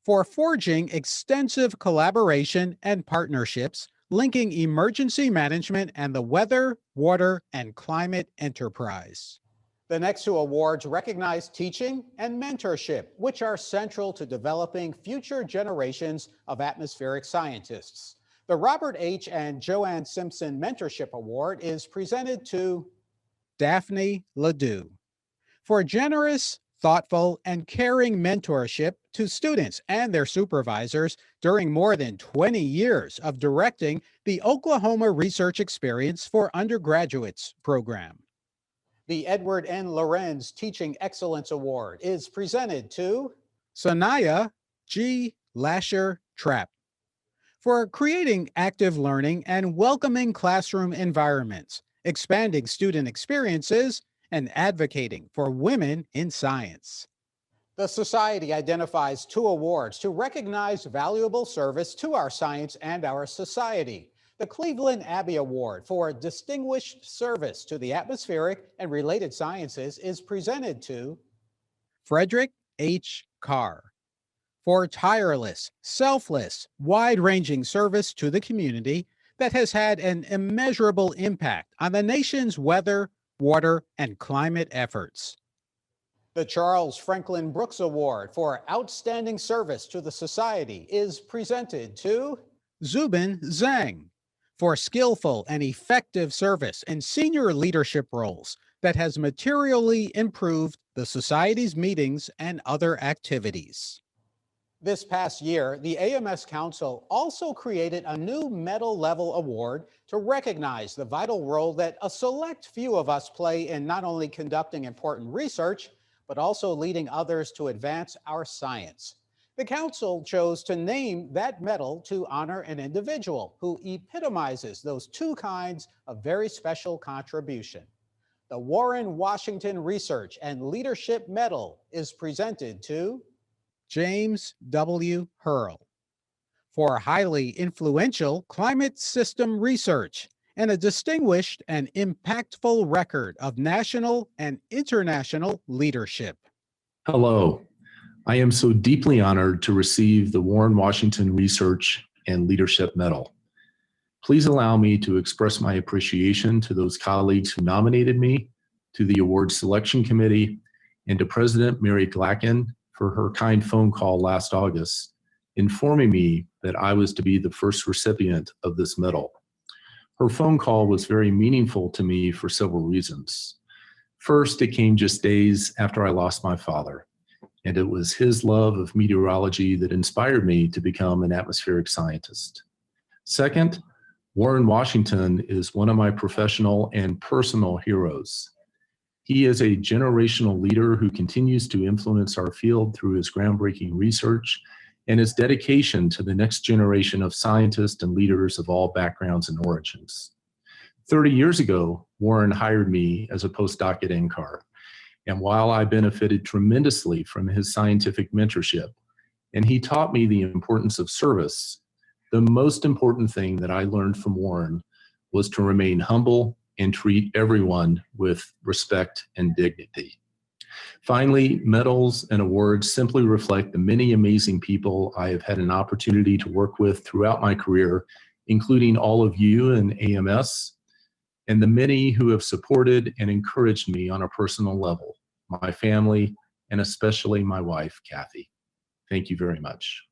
for forging extensive collaboration and partnerships linking emergency management and the weather, water, and climate enterprise. The next 2 awards recognize teaching and mentorship, which are central to developing future generations of atmospheric scientists. The Robert H. and Joanne Simpson Mentorship Award is presented to Daphne Ledoux. For generous, thoughtful, and caring mentorship to students and their supervisors during more than 20 years of directing the Oklahoma Research Experience for Undergraduates program. The Edward N. Lorenz Teaching Excellence Award is presented to Sanaya G. Lasher Trapp for creating active learning and welcoming classroom environments, expanding student experiences, and advocating for women in science. The Society identifies 2 awards to recognize valuable service to our science and our society. The Cleveland Abbey Award for Distinguished Service to the Atmospheric and Related Sciences is presented to Frederick H. Carr for tireless, selfless, wide-ranging service to the community that has had an immeasurable impact on the nation's weather, water, and climate efforts. The Charles Franklin Brooks Award for Outstanding Service to the Society is presented to Zubin Zhang for skillful and effective service in senior leadership roles that has materially improved the Society's meetings and other activities. This past year, the AMS Council also created a new medal level award to recognize the vital role that a select few of us play in not only conducting important research, but also leading others to advance our science. The Council chose to name that medal to honor an individual who epitomizes those 2 kinds of very special contribution. The Warren Washington Research and Leadership Medal is presented to James W. Hurl for highly influential climate system research and a distinguished and impactful record of national and international leadership. Hello, I am so deeply honored to receive the Warren Washington Research and Leadership Medal. Please allow me to express my appreciation to those colleagues who nominated me, to the award selection committee, and to President Mary Glackin for her kind phone call last August, informing me that I was to be the first recipient of this medal. Her phone call was very meaningful to me for several reasons. First, it came just days after I lost my father, and it was his love of meteorology that inspired me to become an atmospheric scientist. Second, Warren Washington is one of my professional and personal heroes. He is a generational leader who continues to influence our field through his groundbreaking research and his dedication to the next generation of scientists and leaders of all backgrounds and origins. 30 years ago, Warren hired me as a postdoc at NCAR, and while I benefited tremendously from his scientific mentorship, and he taught me the importance of service, the most important thing that I learned from Warren was to remain humble and treat everyone with respect and dignity. Finally, medals and awards simply reflect the many amazing people I have had an opportunity to work with throughout my career, including all of you in AMS, and the many who have supported and encouraged me on a personal level, my family, and especially my wife, Kathy. Thank you very much.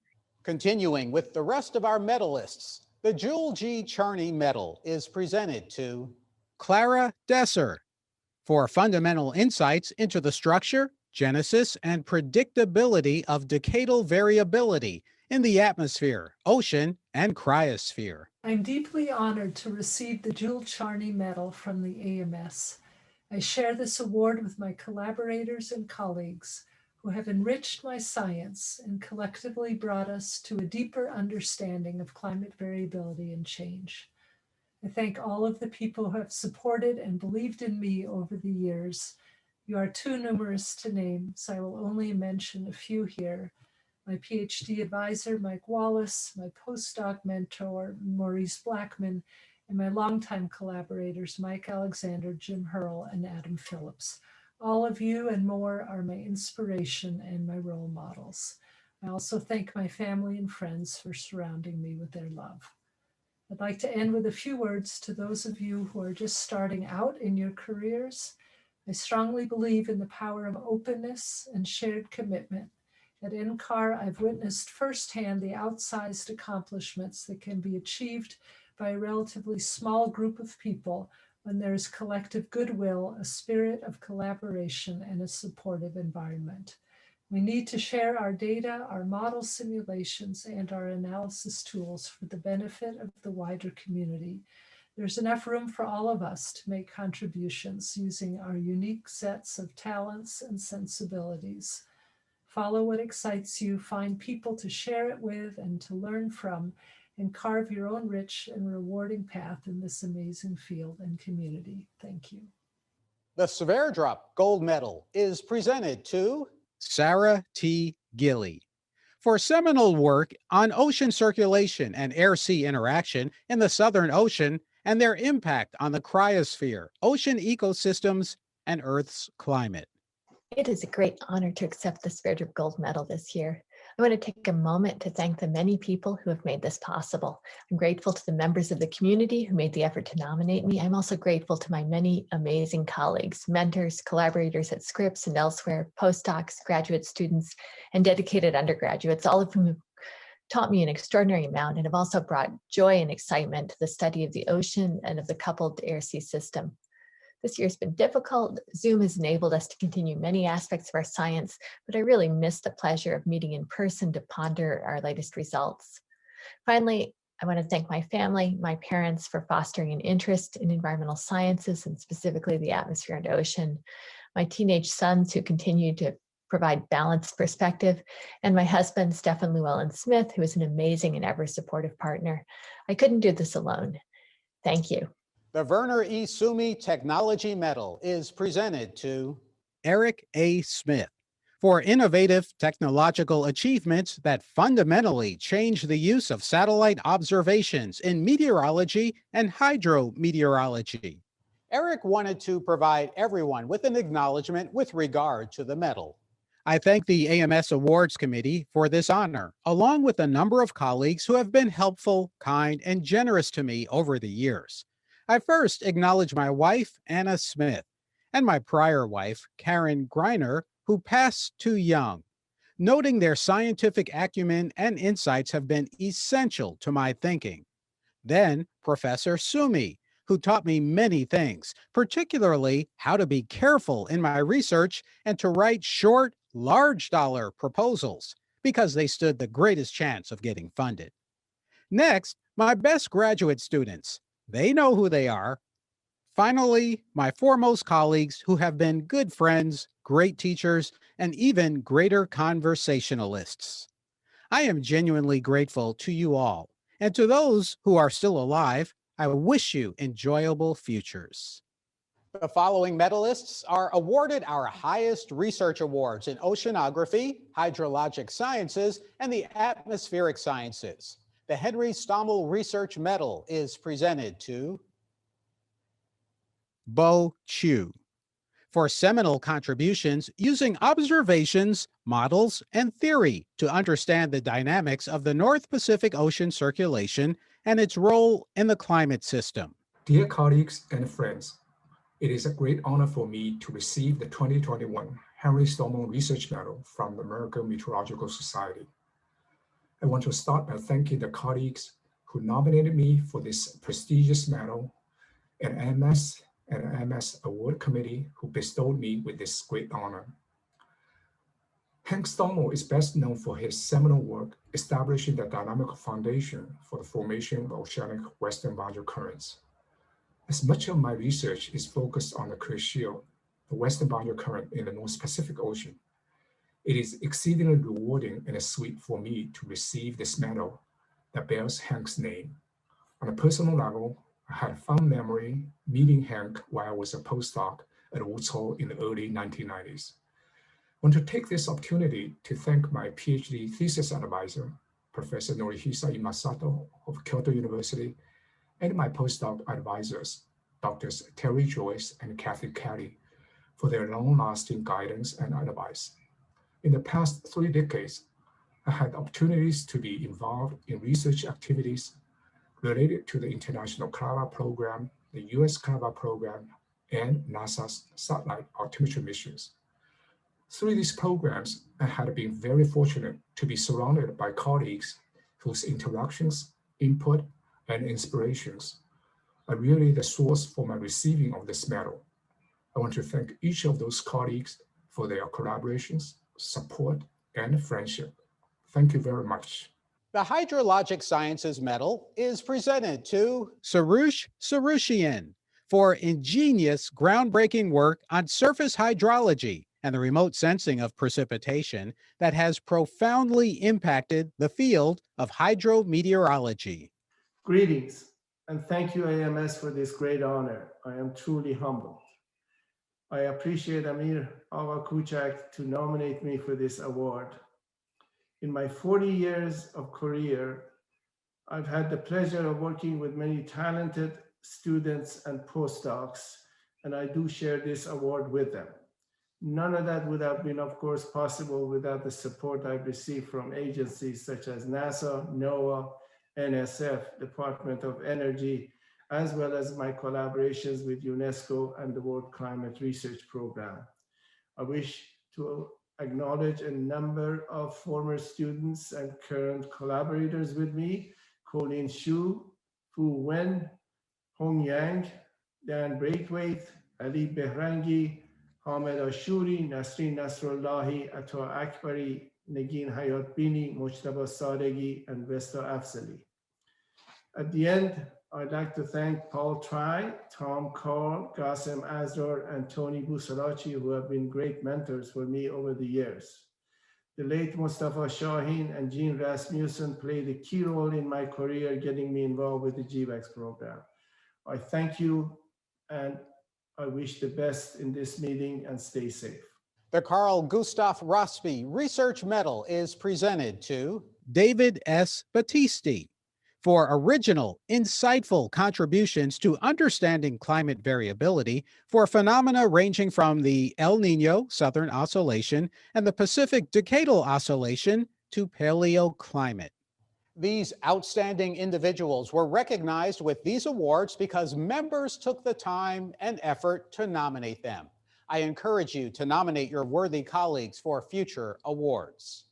Continuing with the rest of our medalists, the Jewel G. Charney Medal is presented to Clara Desser for fundamental insights into the structure, genesis, and predictability of decadal variability in the atmosphere, ocean, and cryosphere. I'm deeply honored to receive the Jewel Charney Medal from the AMS. I share this award with my collaborators and colleagues who have enriched my science and collectively brought us to a deeper understanding of climate variability and change. I thank all of the people who have supported and believed in me over the years. You are too numerous to name, so I will only mention a few here. My PhD advisor, Mike Wallace, my postdoc mentor, Maurice Blackman, and my longtime collaborators, Mike Alexander, Jim Hurl, and Adam Phillips. All of you and more are my inspiration and my role models. I also thank my family and friends for surrounding me with their love. I'd like to end with a few words to those of you who are just starting out in your careers. I strongly believe in the power of openness and shared commitment. At NCAR, I've witnessed firsthand the outsized accomplishments that can be achieved by a relatively small group of people when there is collective goodwill, a spirit of collaboration, and a supportive environment. We need to share our data, our model simulations, and our analysis tools for the benefit of the wider community. There's enough room for all of us to make contributions using our unique sets of talents and sensibilities. Follow what excites you, find people to share it with and to learn from, and carve your own rich and rewarding path in this amazing field and community. Thank you. The Sverdrup Gold Medal is presented to Sarah T. Gilly for seminal work on ocean circulation and air-sea interaction in the Southern Ocean and their impact on the cryosphere, ocean ecosystems, and Earth's climate. It is a great honor to accept the Sverdrup Gold Medal this year. I want to take a moment to thank the many people who have made this possible. I'm grateful to the members of the community who made the effort to nominate me. I'm also grateful to my many amazing colleagues, mentors, collaborators at Scripps and elsewhere, postdocs, graduate students, and dedicated undergraduates, all of whom have taught me an extraordinary amount and have also brought joy and excitement to the study of the ocean and of the coupled air-sea system. This year's been difficult. Zoom has enabled us to continue many aspects of our science, but I really miss the pleasure of meeting in person to ponder our latest results. Finally, I want to thank my family, my parents, for fostering an interest in environmental sciences and specifically the atmosphere and ocean, my teenage sons who continue to provide balanced perspective, and my husband, Stephen Llewellyn-Smith, who is an amazing and ever supportive partner. I couldn't do this alone. Thank you. The Werner E. Sumi Technology Medal is presented to Eric A. Smith for innovative technological achievements that fundamentally change the use of satellite observations in meteorology and hydrometeorology. Eric wanted to provide everyone with an acknowledgement with regard to the medal. I thank the AMS Awards Committee for this honor, along with a number of colleagues who have been helpful, kind, and generous to me over the years. I first acknowledge my wife, Anna Smith, and my prior wife, Karen Greiner, who passed too young, noting their scientific acumen and insights have been essential to my thinking. Then Professor Sumi, who taught me many things, particularly how to be careful in my research and to write short, large-dollar proposals, because they stood the greatest chance of getting funded. Next, my best graduate students. They know who they are. Finally, my foremost colleagues who have been good friends, great teachers, and even greater conversationalists. I am genuinely grateful to you all, and to those who are still alive, I wish you enjoyable futures. The following medalists are awarded our highest research awards in oceanography, hydrologic sciences, and the atmospheric sciences. The Henry Stommel Research Medal is presented to Bo Chu for seminal contributions using observations, models, and theory to understand the dynamics of the North Pacific Ocean circulation and its role in the climate system. Dear colleagues and friends, it is a great honor for me to receive the 2021 Henry Stommel Research Medal from the American Meteorological Society. I want to start by thanking the colleagues who nominated me for this prestigious medal, and AMS and AMS Award Committee who bestowed me with this great honor. Hank Stommel is best known for his seminal work establishing the dynamic foundation for the formation of oceanic western boundary currents. As much of my research is focused on the Cresceo, the western boundary current in the North Pacific Ocean, it is exceedingly rewarding and sweet for me to receive this medal that bears Hank's name. On a personal level, I had a fond memory meeting Hank while I was a postdoc at Woods Hole in the early 1990s. I want to take this opportunity to thank my PhD thesis advisor, Professor Norihisa Imasato of Kyoto University, and my postdoc advisors, Drs. Terry Joyce and Kathy Kelly, for their long-lasting guidance and advice. In the past 3 decades, I had opportunities to be involved in research activities related to the International CLAVA program, the US CLAVA program, and NASA's satellite altimetry missions. Through these programs, I had been very fortunate to be surrounded by colleagues whose interactions, input, and inspirations are really the source for my receiving of this medal. I want to thank each of those colleagues for their collaborations, support, and friendship. Thank you very much. The Hydrologic Sciences Medal is presented to Sarush Sarushian for ingenious, groundbreaking work on surface hydrology and the remote sensing of precipitation that has profoundly impacted the field of hydrometeorology. Greetings, and thank you, AMS, for this great honor. I am truly humbled. I appreciate Amir Avakuchak to nominate me for this award. In my 40 years of career, I've had the pleasure of working with many talented students and postdocs, and I do share this award with them. None of that would have been, of course, possible without the support I've received from agencies such as NASA, NOAA, NSF, Department of Energy, as well as my collaborations with UNESCO and the World Climate Research Program. I wish to acknowledge a number of former students and current collaborators with me: Colin Xu, Fu Wen, Hong Yang, Dan Braithwaite, Ali Behrangi, Hamed Ashuri, Nasrin Nasrullahi, Atta Akbari, Negin Hayatbini, Mojtaba Sadeghi, and Vesta Afzali. At the end, I'd like to thank Paul Try, Tom Carl, Qasim Azrar, and Tony Busalachi, who have been great mentors for me over the years. The late Mustafa Shaheen and Jean Rasmussen played a key role in my career, getting me involved with the GVAX program. I thank you, and I wish the best in this meeting, and stay safe. The Carl Gustav Rossby Research Medal is presented to David S. Battisti for original, insightful contributions to understanding climate variability for phenomena ranging from the El Nino Southern Oscillation and the Pacific Decadal Oscillation to paleoclimate. These outstanding individuals were recognized with these awards because members took the time and effort to nominate them. I encourage you to nominate your worthy colleagues for future awards.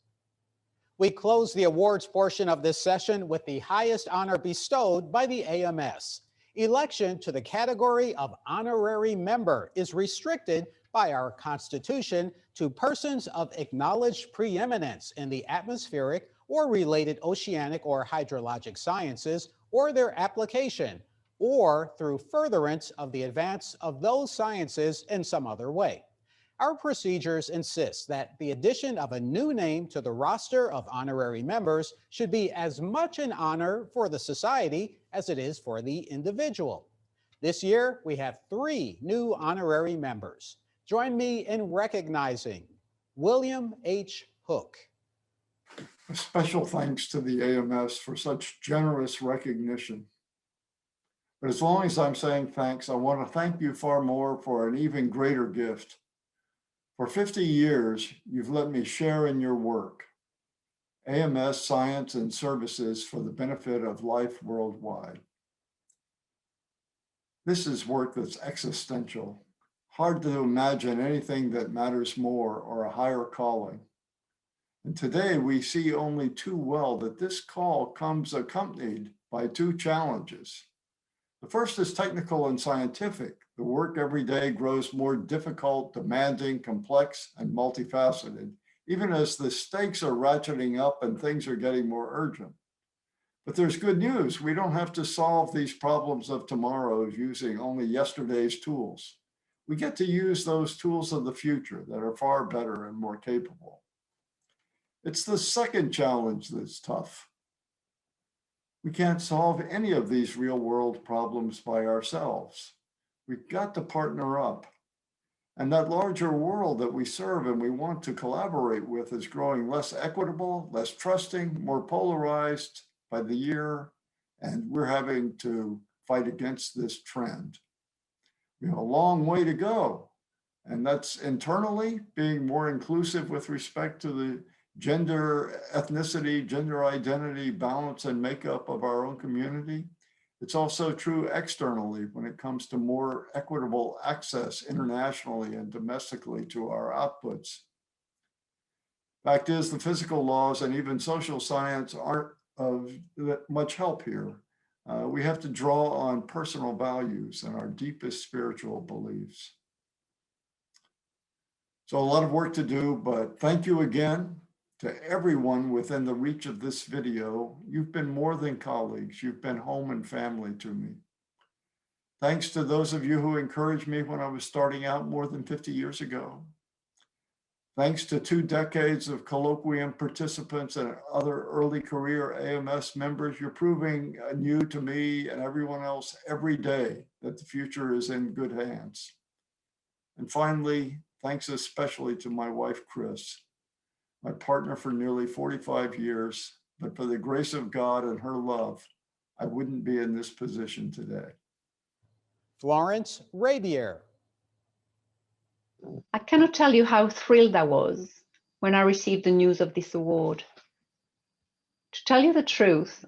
We close the awards portion of this session with the highest honor bestowed by the AMS. Election to the category of honorary member is restricted by our Constitution to persons of acknowledged preeminence in the atmospheric or related oceanic or hydrologic sciences or their application, or through furtherance of the advance of those sciences in some other way. Our procedures insist that the addition of a new name to the roster of honorary members should be as much an honor for the society as it is for the individual. This year, we have 3 new honorary members. Join me in recognizing William H. Hook. A special thanks to the AMS for such generous recognition. But as long as I'm saying thanks, I want to thank you far more for an even greater gift. For 50 years, you've let me share in your work, AMS Science and Services for the benefit of life worldwide. This is work that's existential. Hard to imagine anything that matters more or a higher calling. And today we see only too well that this call comes accompanied by 2 challenges. The first is technical and scientific. The work every day grows more difficult, demanding, complex, and multifaceted, even as the stakes are ratcheting up and things are getting more urgent. But there's good news. We don't have to solve these problems of tomorrow using only yesterday's tools. We get to use those tools of the future that are far better and more capable. It's the second challenge that's tough. We can't solve any of these real-world problems by ourselves. We've got to partner up. And that larger world that we serve and we want to collaborate with is growing less equitable, less trusting, more polarized by the year, and we're having to fight against this trend. We have a long way to go, and that's internally being more inclusive with respect to the gender, ethnicity, gender identity, balance, and makeup of our own community. It's also true externally when it comes to more equitable access internationally and domestically to our outputs. Fact is, the physical laws and even social science aren't of much help here. We have to draw on personal values and our deepest spiritual beliefs. So a lot of work to do, but thank you again to everyone within the reach of this video. You've been more than colleagues. You've been home and family to me. Thanks to those of you who encouraged me when I was starting out more than 50 years ago. Thanks to 2 decades of colloquium participants and other early career AMS members, you're proving anew to me and everyone else every day that the future is in good hands. And finally, thanks especially to my wife, Chris, my partner for nearly 45 years, but for the grace of God and her love, I wouldn't be in this position today. Florence Rabier. I cannot tell you how thrilled I was when I received the news of this award. To tell you the truth,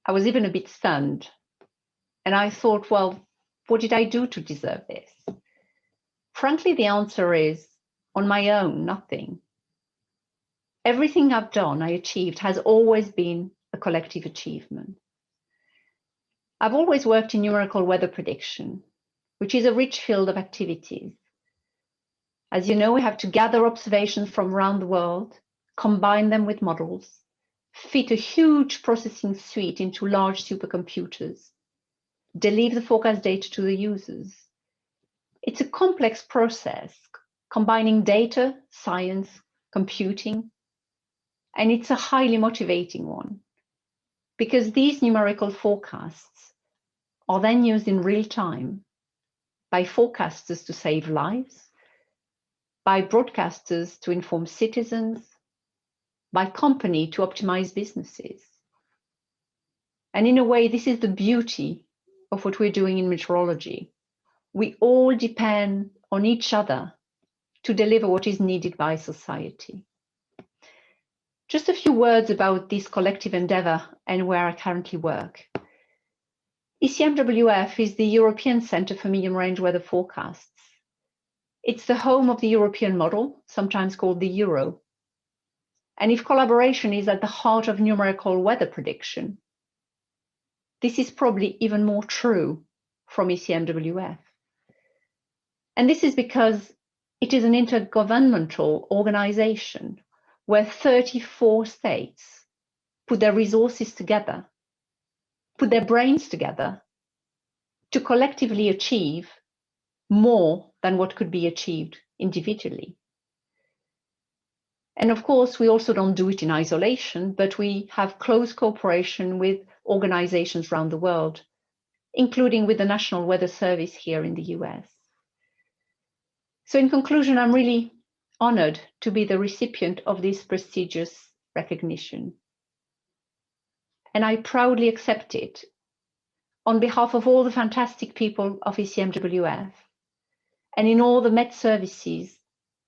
I was even a bit stunned. And I thought, well, what did I do to deserve this? Frankly, the answer is, on my own, nothing. Everything I've done, I achieved, has always been a collective achievement. I've always worked in numerical weather prediction, which is a rich field of activities. As you know, we have to gather observations from around the world, combine them with models, fit a huge processing suite into large supercomputers, deliver the forecast data to the users. It's a complex process, combining data, science, computing, and it's a highly motivating one, because these numerical forecasts are then used in real time by forecasters to save lives, by broadcasters to inform citizens, by company to optimize businesses. And in a way, this is the beauty of what we're doing in meteorology. We all depend on each other to deliver what is needed by society. Just a few words about this collective endeavor and where I currently work. ECMWF is the European Centre for Medium-Range Weather Forecasts. It's the home of the European model, sometimes called the Euro. And if collaboration is at the heart of numerical weather prediction, this is probably even more true from ECMWF. And this is because it is an intergovernmental organization where 34 states put their resources together, put their brains together to collectively achieve more than what could be achieved individually. And of course, we also don't do it in isolation, but we have close cooperation with organizations around the world, including with the National Weather Service here in the US. So in conclusion, I'm really honored to be the recipient of this prestigious recognition. And I proudly accept it on behalf of all the fantastic people of ECMWF and in all the Met services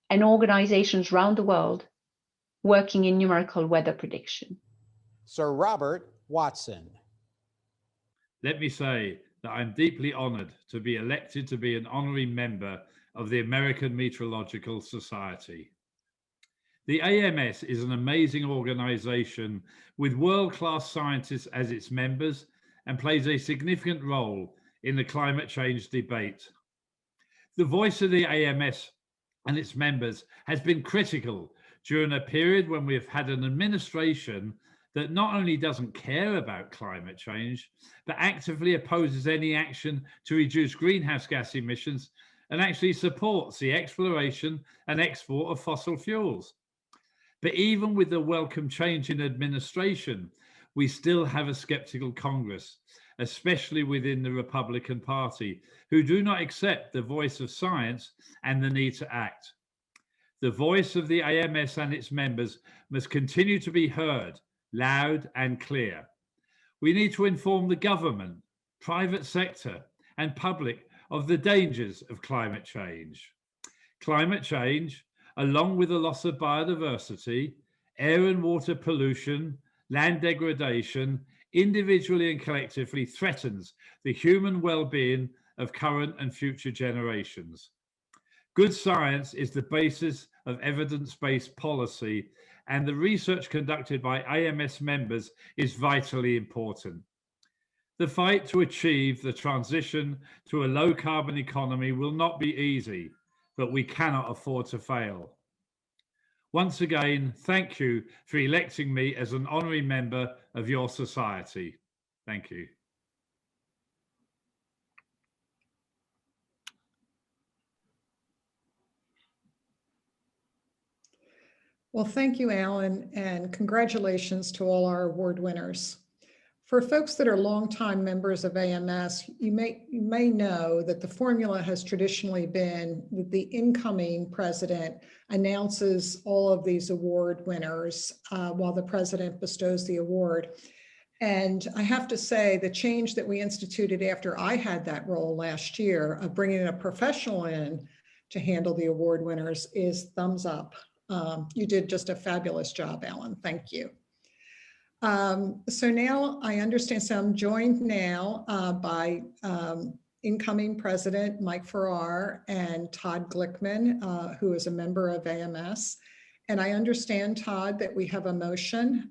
and organizations around the world working in numerical weather prediction. Sir Robert Watson. Let me say that I'm deeply honored to be elected to be an honorary member of the American Meteorological Society. The AMS is an amazing organization with world-class scientists as its members and plays a significant role in the climate change debate. The voice of the AMS and its members has been critical during a period when we have had an administration that not only doesn't care about climate change, but actively opposes any action to reduce greenhouse gas emissions and actually supports the exploration and export of fossil fuels. But even with the welcome change in administration, we still have a skeptical Congress, especially within the Republican Party, who do not accept the voice of science and the need to act. The voice of the AMS and its members must continue to be heard, loud and clear. We need to inform the government, private sector, and public of the dangers of climate change. Climate change, along with the loss of biodiversity, air and water pollution, land degradation, individually and collectively threatens the human well-being of current and future generations. Good science is the basis of evidence-based policy, and the research conducted by AMS members is vitally important. The fight to achieve the transition to a low carbon economy will not be easy, but we cannot afford to fail. Once again, thank you for electing me as an honorary member of your society. Thank you. Well, thank you, Alan, and congratulations to all our award winners. For folks that are longtime members of AMS, you may know that the formula has traditionally been that the incoming president announces all of these award winners while the president bestows the award. And I have to say, the change that we instituted after I had that role last year of bringing a professional in to handle the award winners is thumbs up. You did just a fabulous job, Alan. Thank you. So now I understand, so I'm joined now by incoming President Mike Farrar and Todd Glickman, who is a member of AMS. And I understand, Todd, that we have a motion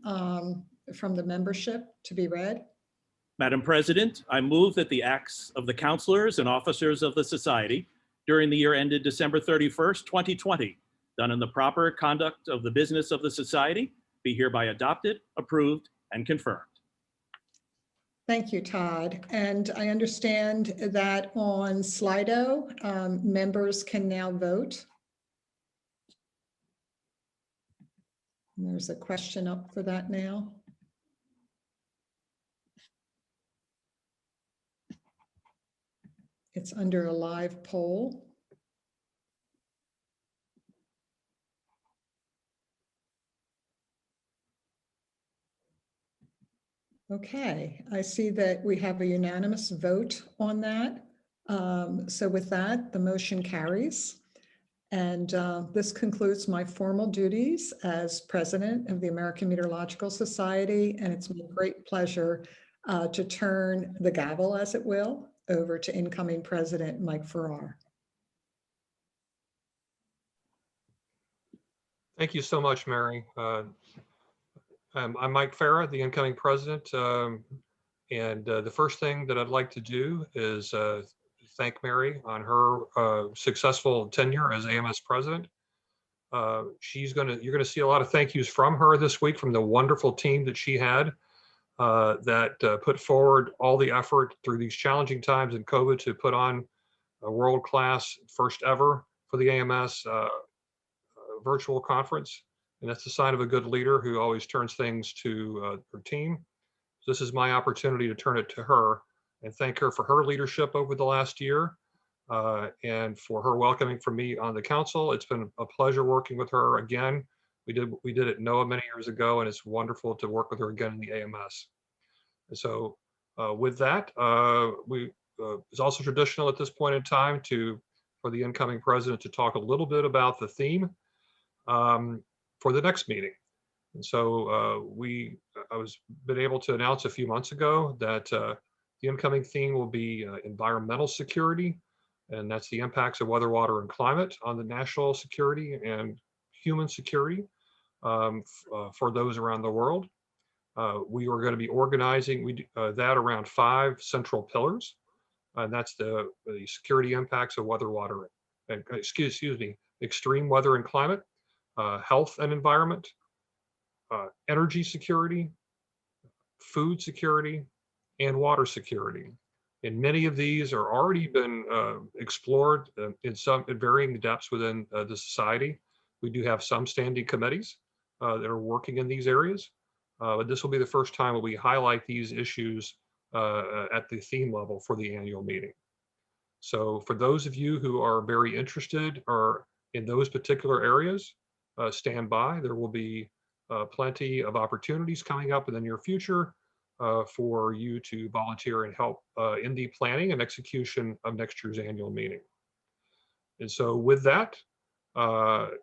from the membership to be read. Madam President, I move that the acts of the counselors and officers of the Society during the year ended December 31st, 2020, done in the proper conduct of the business of the Society, be hereby adopted, approved, and confirmed. Thank you, Todd. And I understand that on Slido, members can now vote. And there's a question up for that now. It's under a live poll. Okay, I see that we have a unanimous vote on that. So with that, the motion carries. And this concludes my formal duties as president of the American Meteorological Society. And it's my great pleasure to turn the gavel, as it will, over to incoming President Mike Farrar. Thank you so much, Mary. I'm Mike Farrar, the incoming president, and the first thing that I'd like to do is thank Mary on her successful tenure as AMS president. You're gonna see a lot of thank yous from her this week, from the wonderful team that she had that put forward all the effort through these challenging times in COVID to put on a world-class, first ever for the AMS virtual conference. And that's the sign of a good leader who always turns things to her team. So this is my opportunity to turn it to her and thank her for her leadership over the last year and for her welcoming for me on the council. It's been a pleasure working with her again. We did it at NOAA many years ago, and it's wonderful to work with her again in the AMS. And so with that, it's also traditional at this point in time for the incoming president to talk a little bit about the theme for the next meeting. And so I was been able to announce a few months ago that the incoming theme will be environmental security, and that's the impacts of weather, water, and climate on the national security and human security for those around the world. We are going to be organizing that around 5 central pillars, and that's the security impacts of weather, water, and excuse me, extreme weather and climate, health and environment, energy security, food security, and water security. And many of these are already been explored in varying depths within the society. We do have some standing committees that are working in these areas, but this will be the first time that we highlight these issues at the theme level for the annual meeting. So for those of you who are very interested or in those particular areas, stand by. There will be plenty of opportunities coming up in the near future for you to volunteer and help in the planning and execution of next year's annual meeting. And so with that,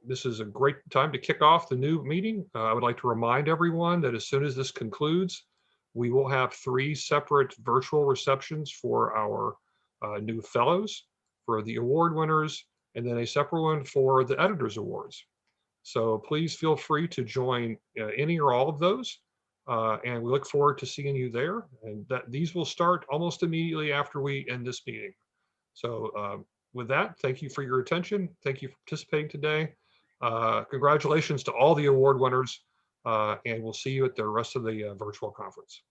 this is a great time to kick off the new meeting. I would like to remind everyone that as soon as this concludes, we will have 3 separate virtual receptions for our new fellows, for the award winners, and then a separate one for the editors awards. So please feel free to join any or all of those. And we look forward to seeing you there. And that these will start almost immediately after we end this meeting. So with that, thank you for your attention. Thank you for participating today. Congratulations to all the award winners. And we'll see you at the rest of the virtual conference.